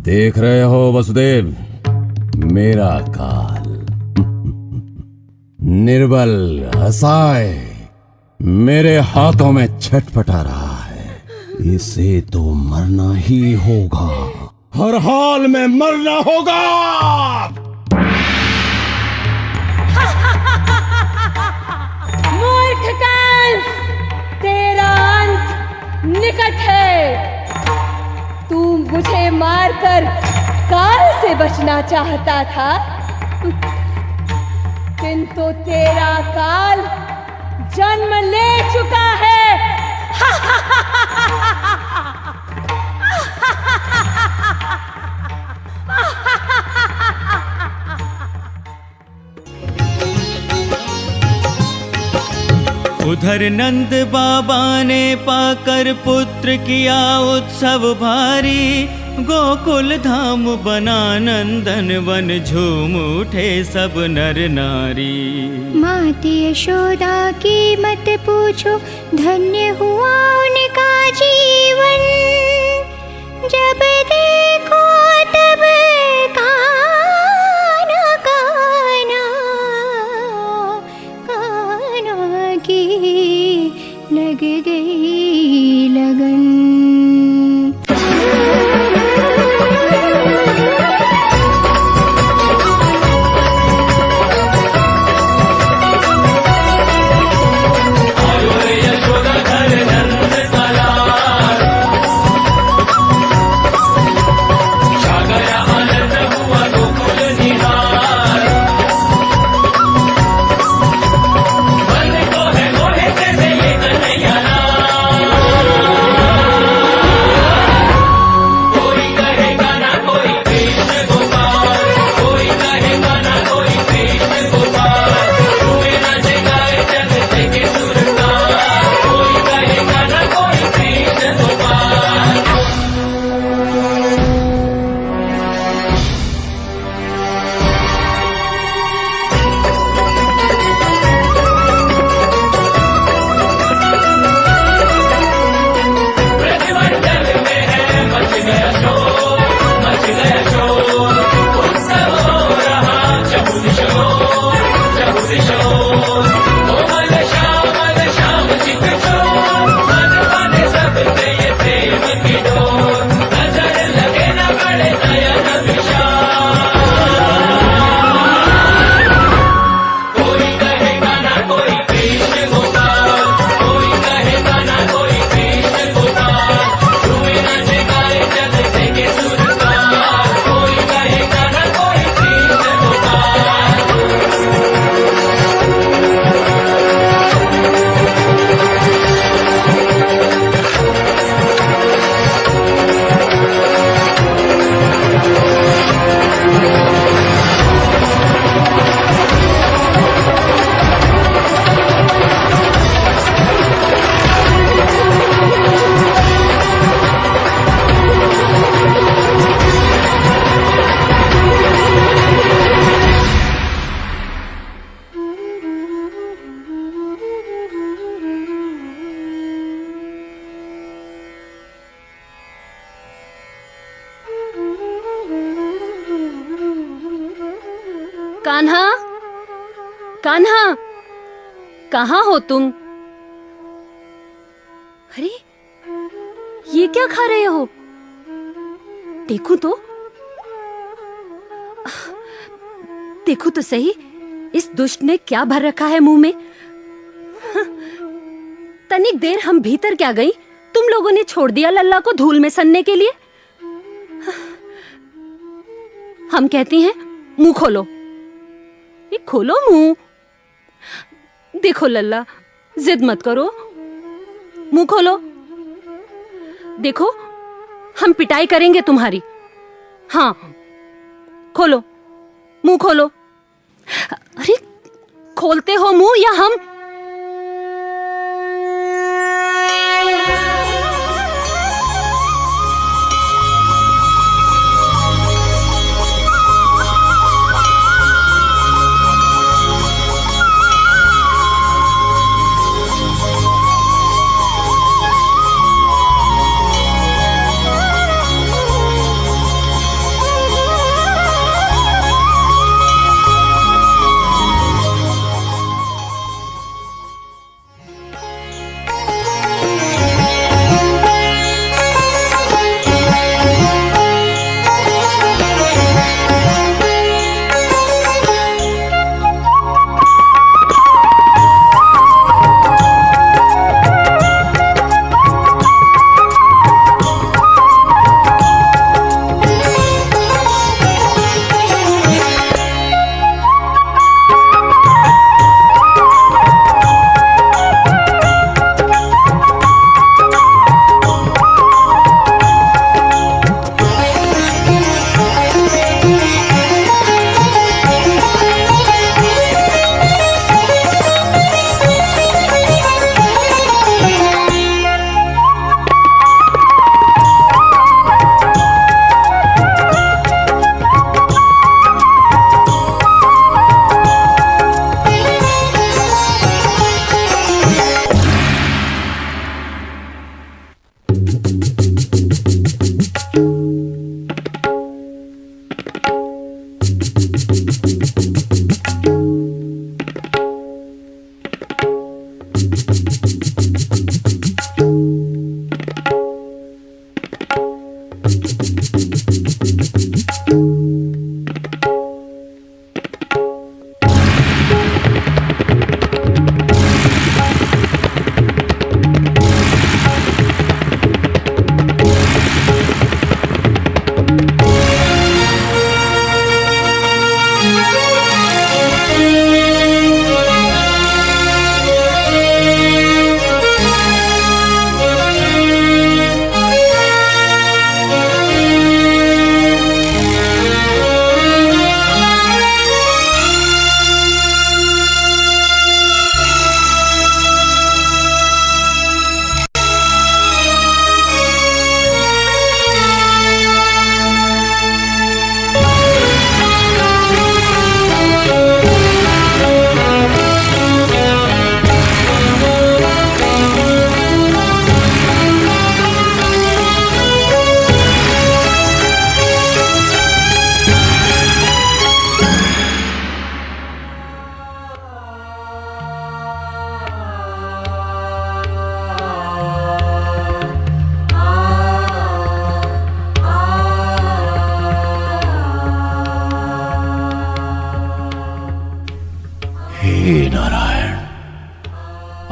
देख रहे हो वसुदेव, मेरा काल निर्बल असहाय मेरे हाथों में छटपटा रहा है। इसे तो मरना ही होगा, हर हाल में मरना होगा।
मूर्ख कंस, तेरा अंत निकट है। तू मुझे मारकर काल से बचना चाहता था, किंतु तेरा काल जन्म ले चुका है।
उधर नंद बाबा ने पाकर पुत्र किया उत्सव भारी। गोकुल धाम बना नंदन वन, झूम उठे सब नर नारी।
मात यशोदा की मत पूछो, धन्य हुआ उनका जीवन। जब देखो तब काना काना काना की लग गई लगन।
कान्हा, कान्हा, कहाँ हो तुम? अरे ये क्या खा रहे हो? देखो तो, देखो तो सही, इस दुष्ट ने क्या भर रखा है मुंह में। तनिक देर हम भीतर क्या गई, तुम लोगों ने छोड़ दिया लल्ला को धूल में सनने के लिए। हम कहती हैं मुंह खोलो, ये खोलो मुंह। देखो लल्ला, जिद मत करो, मुंह खोलो। देखो हम पिटाई करेंगे तुम्हारी। हाँ खोलो, मुंह खोलो। अरे खोलते हो मुंह या हम?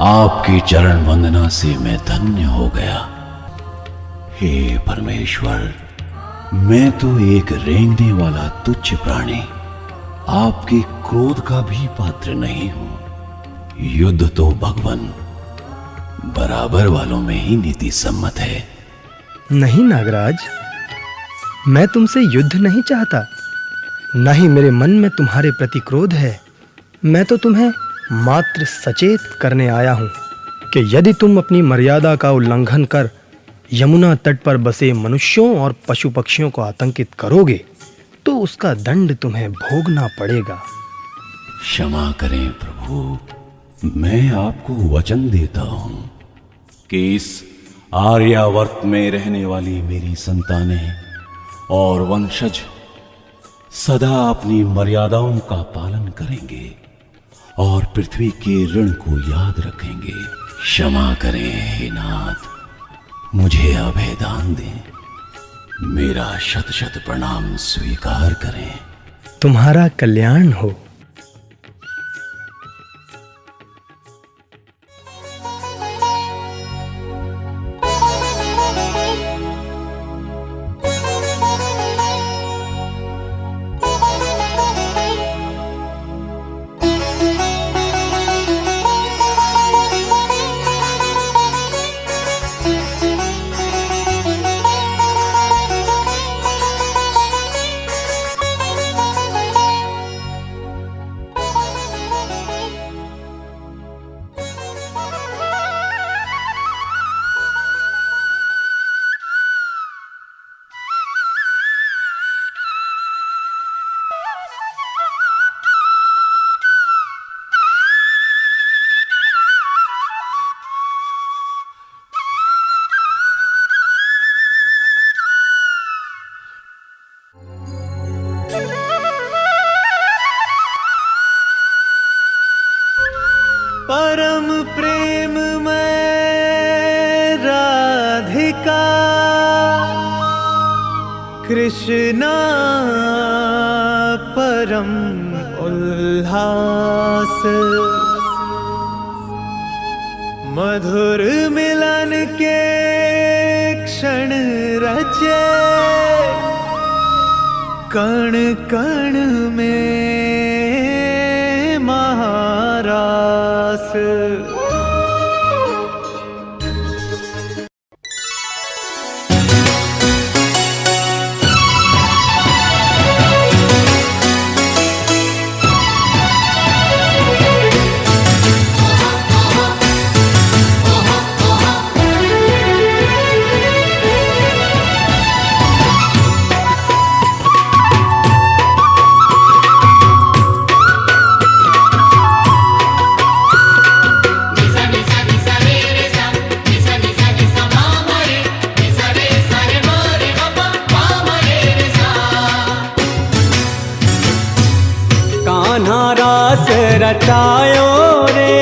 आपकी चरण वंदना से मैं धन्य हो गया। हे परमेश्वर, मैं तो एक रेंगने वाला तुच्छ प्राणी, आपके क्रोध का भी पात्र नहीं हूं। युद्ध तो भगवान बराबर वालों में ही नीति सम्मत है।
नहीं नागराज, मैं तुमसे युद्ध नहीं चाहता, न ही मेरे मन में तुम्हारे प्रति क्रोध है। मैं तो तुम्हें मात्र सचेत करने आया हूं कि यदि तुम अपनी मर्यादा का उल्लंघन कर यमुना तट पर बसे मनुष्यों और पशु पक्षियों को आतंकित करोगे तो उसका दंड तुम्हें भोगना पड़ेगा।
क्षमा करें प्रभु, मैं आपको वचन देता हूं कि इस आर्यावर्त में रहने वाली मेरी संतानें और वंशज सदा अपनी मर्यादाओं का पालन करेंगे और पृथ्वी के ऋण को याद रखेंगे। क्षमा करें हे नाथ, मुझे अभयदान दें, मेरा शत शत प्रणाम स्वीकार करें।
तुम्हारा कल्याण हो।
परम प्रेम में राधिका कृष्णा परम उल्लास, मधुर मिलन के क्षण रचे कण कण में महारास। रचायो रे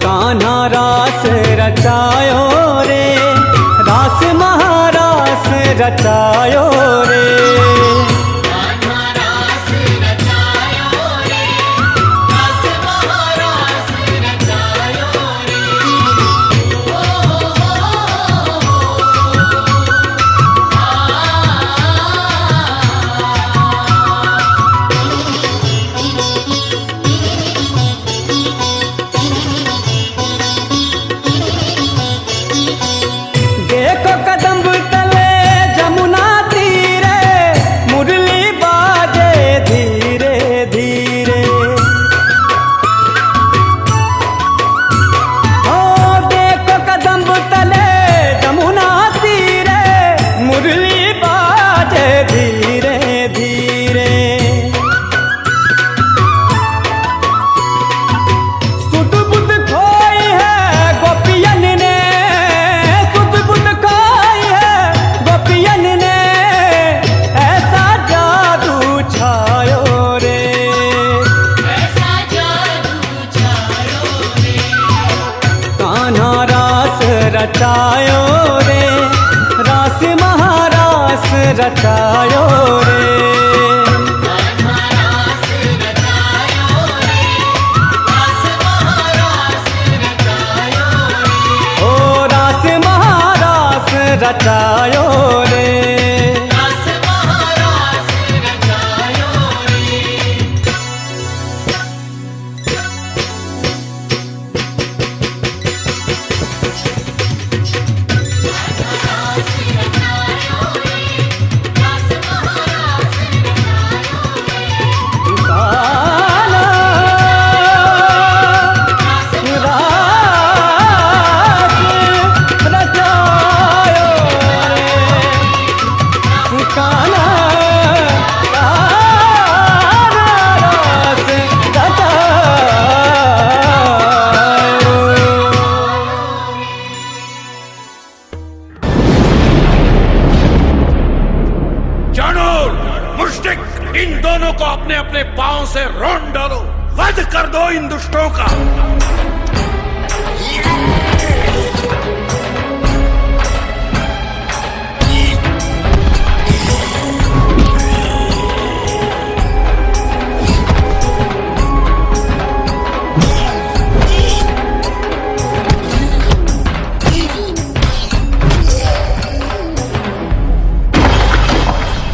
कान्हा रास रचायो रे, रास महारास रचायो रे। रचायो रे रास महारास रचायो रे। ओ रास महारास रचायो रे।
तीनों को अपने अपने पांव से रोन डालो, वध कर दो इन दुष्टों का।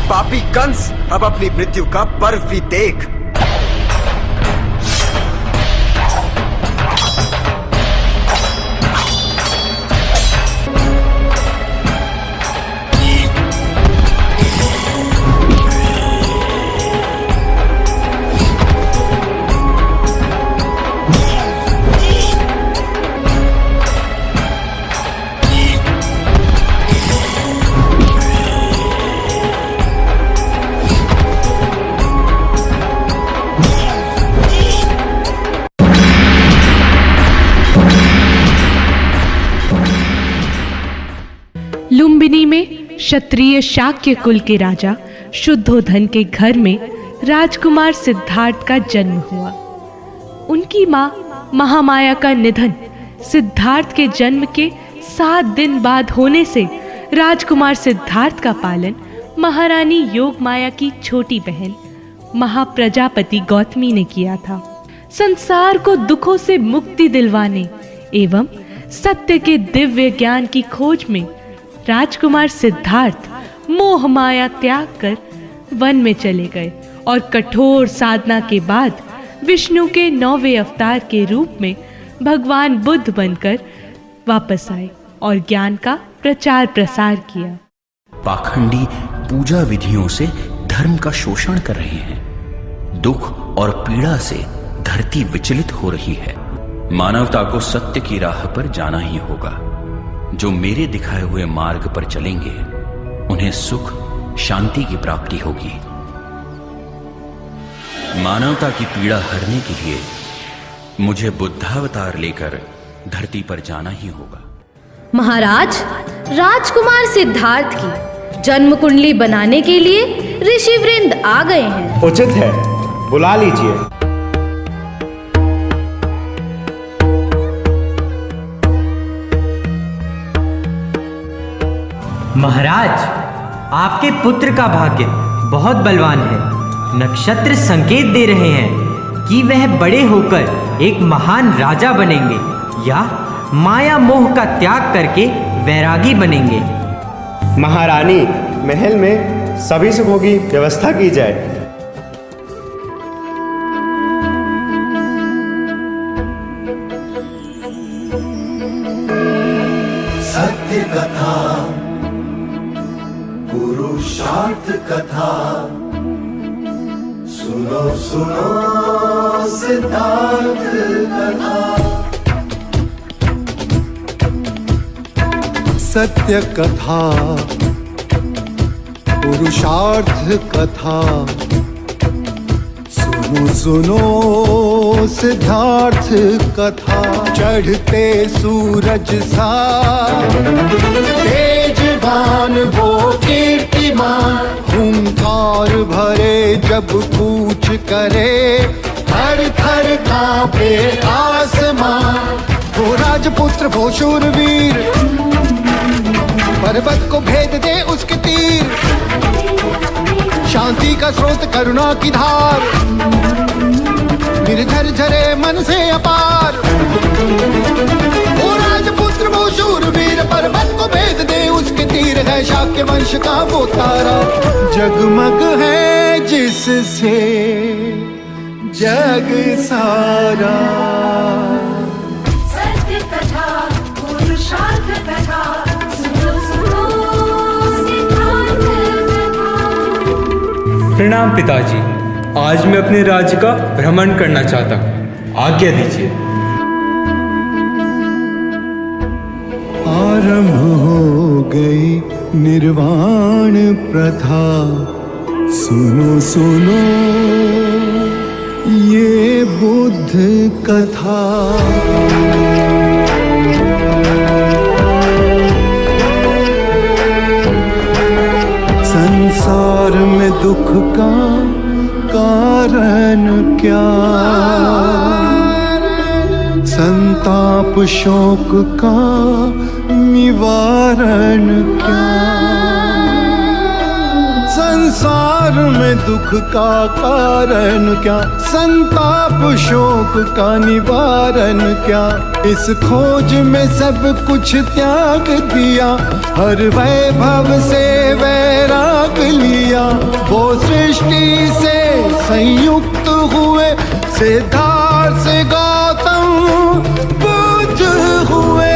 पापी कंस, अब अपनी मृत्यु का पर्व भी देख।
लुम्बिनी में क्षत्रिय शाक्य कुल के राजा शुद्धोधन के घर में राजकुमार सिद्धार्थ का जन्म हुआ। उनकी मां महामाया का निधन सिद्धार्थ के जन्म के 7 दिन बाद होने से राजकुमार सिद्धार्थ का पालन महारानी योगमाया की छोटी बहन महाप्रजापति गौतमी ने किया था। संसार को दुखों से मुक्ति दिलवाने एवं सत्य के दिव्य ज्ञान की खोज में राजकुमार सिद्धार्थ मोह माया त्याग कर वन में चले गए और कठोर साधना के बाद विष्णु के 9वें अवतार के रूप में भगवान बुद्ध बनकर वापस आए और ज्ञान का प्रचार प्रसार किया।
पाखंडी पूजा विधियों से धर्म का शोषण कर रहे हैं। दुख और पीड़ा से धरती विचलित हो रही है। मानवता को सत्य की राह पर जाना ही होगा। जो मेरे दिखाए हुए मार्ग पर चलेंगे उन्हें सुख शांति की प्राप्ति होगी। मानवता की पीड़ा हरने के लिए मुझे बुद्धावतार लेकर धरती पर जाना ही होगा।
महाराज, राजकुमार सिद्धार्थ की जन्म कुंडली बनाने के लिए ऋषि वृंद आ गए हैं।
उचित है, बुला लीजिए।
महाराज, आपके पुत्र का भाग्य बहुत बलवान है। नक्षत्र संकेत दे रहे हैं कि वह बड़े होकर एक महान राजा बनेंगे या माया मोह का त्याग करके वैरागी बनेंगे।
महारानी, महल में सभी सुखों की व्यवस्था की जाए।
सत्य कथा, पुरुषार्थ कथा, सुनो सुनो सिद्धार्थ कथा। सत्य कथा, पुरुषार्थ कथा, सुनो सुनो सिद्धार्थ कथा। चढ़ते सूरज सा तेजवान वो कीर्तिमान, हुंकार भरे जब कूच करे, थर थर कांपे आसमान। वो राजपुत्र वो शूरवीर, पर्वत को भेद दे उसके तीर, शांति का स्रोत करुणा की धार, निर्झर झरे मन से अपार। वो राजपुत्र वो शूरवीर, पर्वत को भेद दे उसके तीर, है शाक्य वंश का वो तारा, जगमग है जिससे जग सारा।
सत्य कथा, पुरुषार्थ कथा, सुनो सुनो सिद्धार्थ कथा।
प्रणाम पिताजी, आज मैं अपने राज्य का भ्रमण करना चाहता हूँ, आज्ञा दीजिए।
आरंभ हो गई निर्वाण प्रथा, सुनो सुनो ये बुद्ध कथा। संसार में दुख का कारण क्या, संताप शोक का निवारण क्या, संसार में दुख का कारण क्या, संताप शोक का निवारण क्या। इस खोज में सब कुछ त्याग दिया, हर वैभव से वैराग लिया। वो सृष्टि से संयुक्त हुए, सिद्धार्थ से गौतम बुद्ध हुए।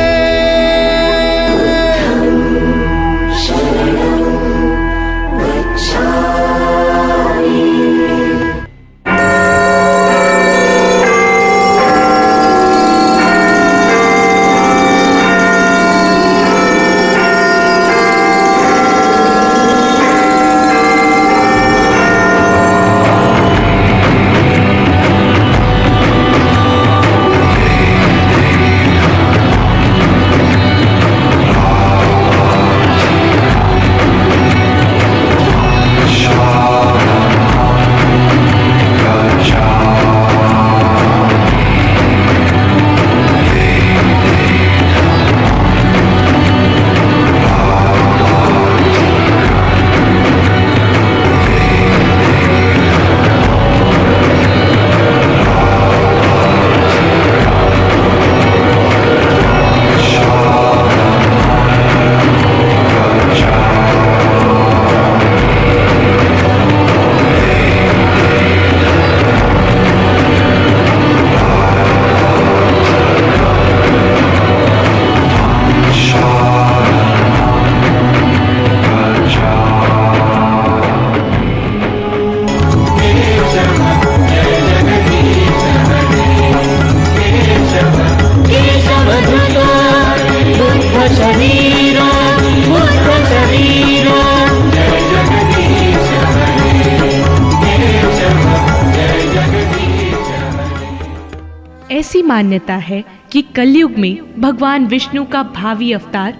ऐसी मान्यता है कि कलयुग में भगवान विष्णु का भावी अवतार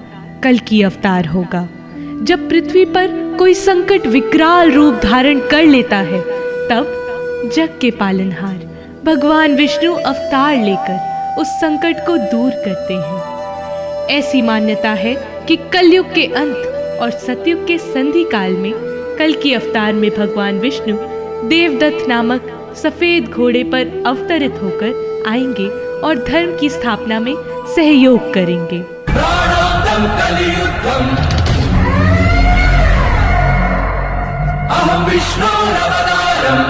कल्कि अवतार होगा। जब पृथ्वी पर कोई संकट विकराल रूप धारण कर लेता है, तब जग के पालनहार भगवान विष्णु अवतार लेकर उस संकट को दूर करते हैं। ऐसी मान्यता है कि कलयुग के अंत और सतयुग के संधि काल में कल्कि अवतार में भगवान विष्णु देवदत्त नामक सफेद घोड़े पर अवतरित होकर आएंगे और धर्म की स्थापना में सहयोग करेंगे।
अहं विष्णुरवतारम्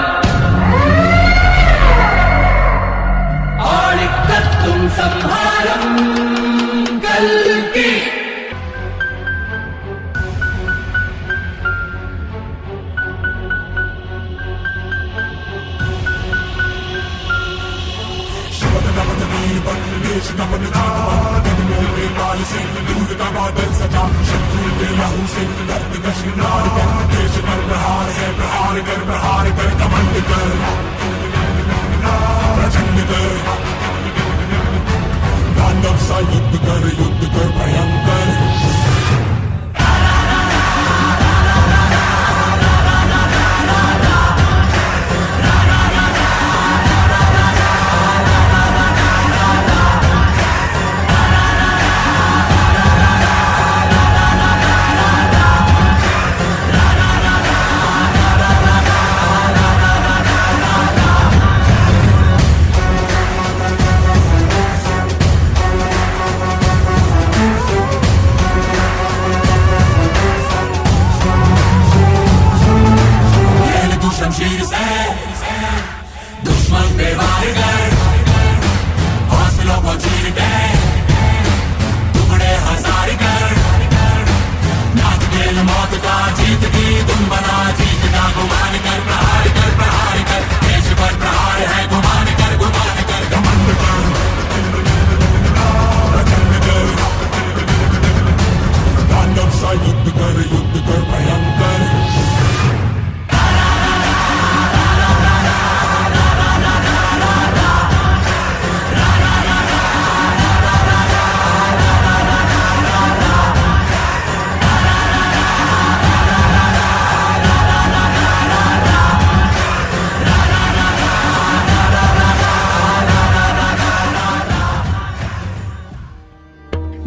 आलिकत्तुं संहारं कल्कि।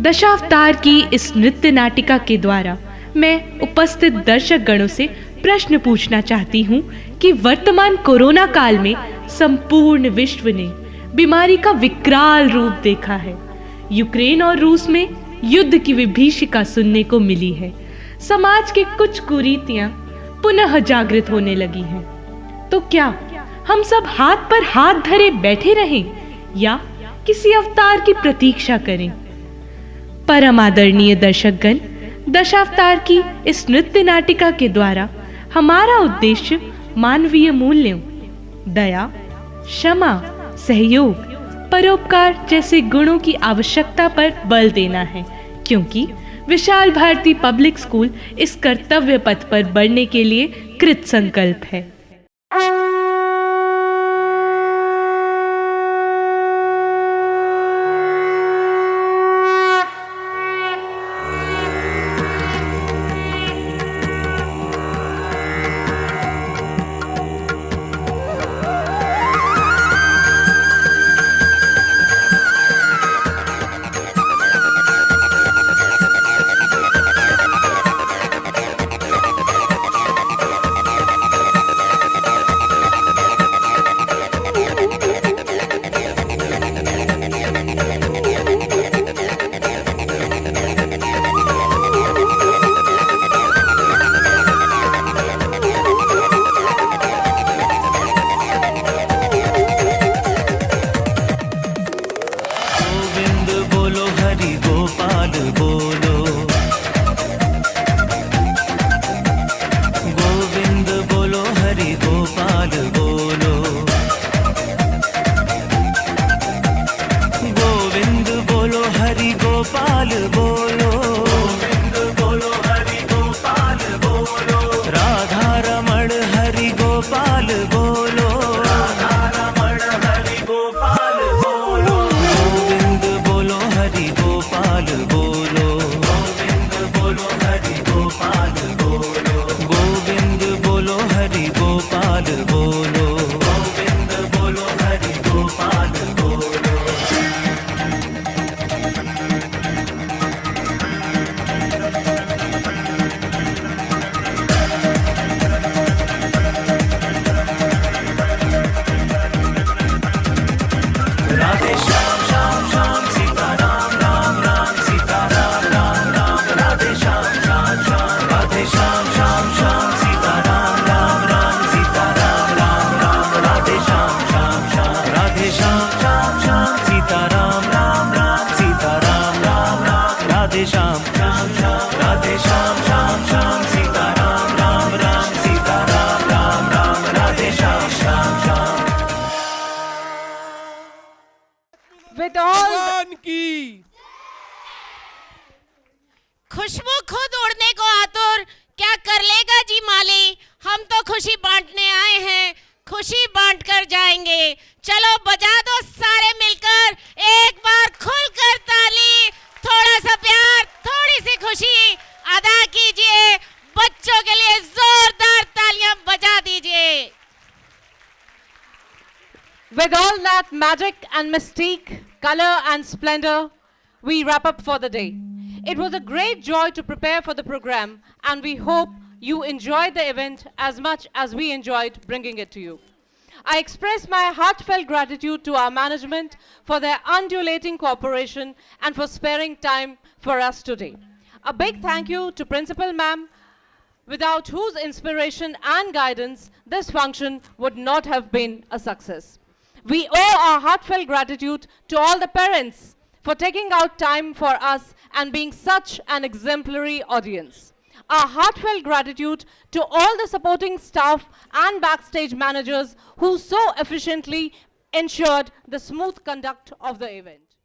दशावतार की इस नृत्य नाटिका के द्वारा मैं उपस्थित दर्शक गणों से प्रश्न पूछना चाहती हूँ कि वर्तमान कोरोना काल में संपूर्ण विश्व ने बीमारी का विकराल रूप देखा है। यूक्रेन और रूस में युद्ध की विभीषिका सुनने को मिली है। समाज के कुछ कुरीतियां पुनः जागृत होने लगी हैं। तो क्या हम सब हाथ पर हाथ धरे बैठे रहें या किसी अवतार की प्रतीक्षा करें? परम आदरणीय दर्शकगण, दशावतार की इस नृत्य नाटिका के द्वारा हमारा उद्देश्य मानवीय मूल्यों, दया, क्षमा, सहयोग, परोपकार जैसे गुणों की आवश्यकता पर बल देना है, क्योंकि विशाल भारती पब्लिक स्कूल इस कर्तव्य पथ पर बढ़ने के लिए कृत संकल्प है।
खुशबू खुद उड़ने को आतुर, क्या कर लेगा जी माली। हम तो खुशी बांटने आए हैं, खुशी बांट कर जाएंगे। चलो बजा दो सारे मिलकर, एक बार खुलकर ताली। थोड़ा सा प्यार, थोड़ी सी खुशी अदा कीजिए। बच्चों के लिए जोरदार तालियां बजा दीजिए।
With all that magic and mystique, color and splendor, we wrap up for the day. It was a great joy to prepare for the program, and we hope you enjoyed the event as much as we enjoyed bringing it to you. I express my heartfelt gratitude to our management for their undulating cooperation and for sparing time for us today. A big thank you to Principal Ma'am, without whose inspiration and guidance this function would not have been a success. We owe our heartfelt gratitude to all the parents for taking out time for us and being such an exemplary audience. Our heartfelt gratitude to all the supporting staff and backstage managers who so efficiently ensured the smooth conduct of the event.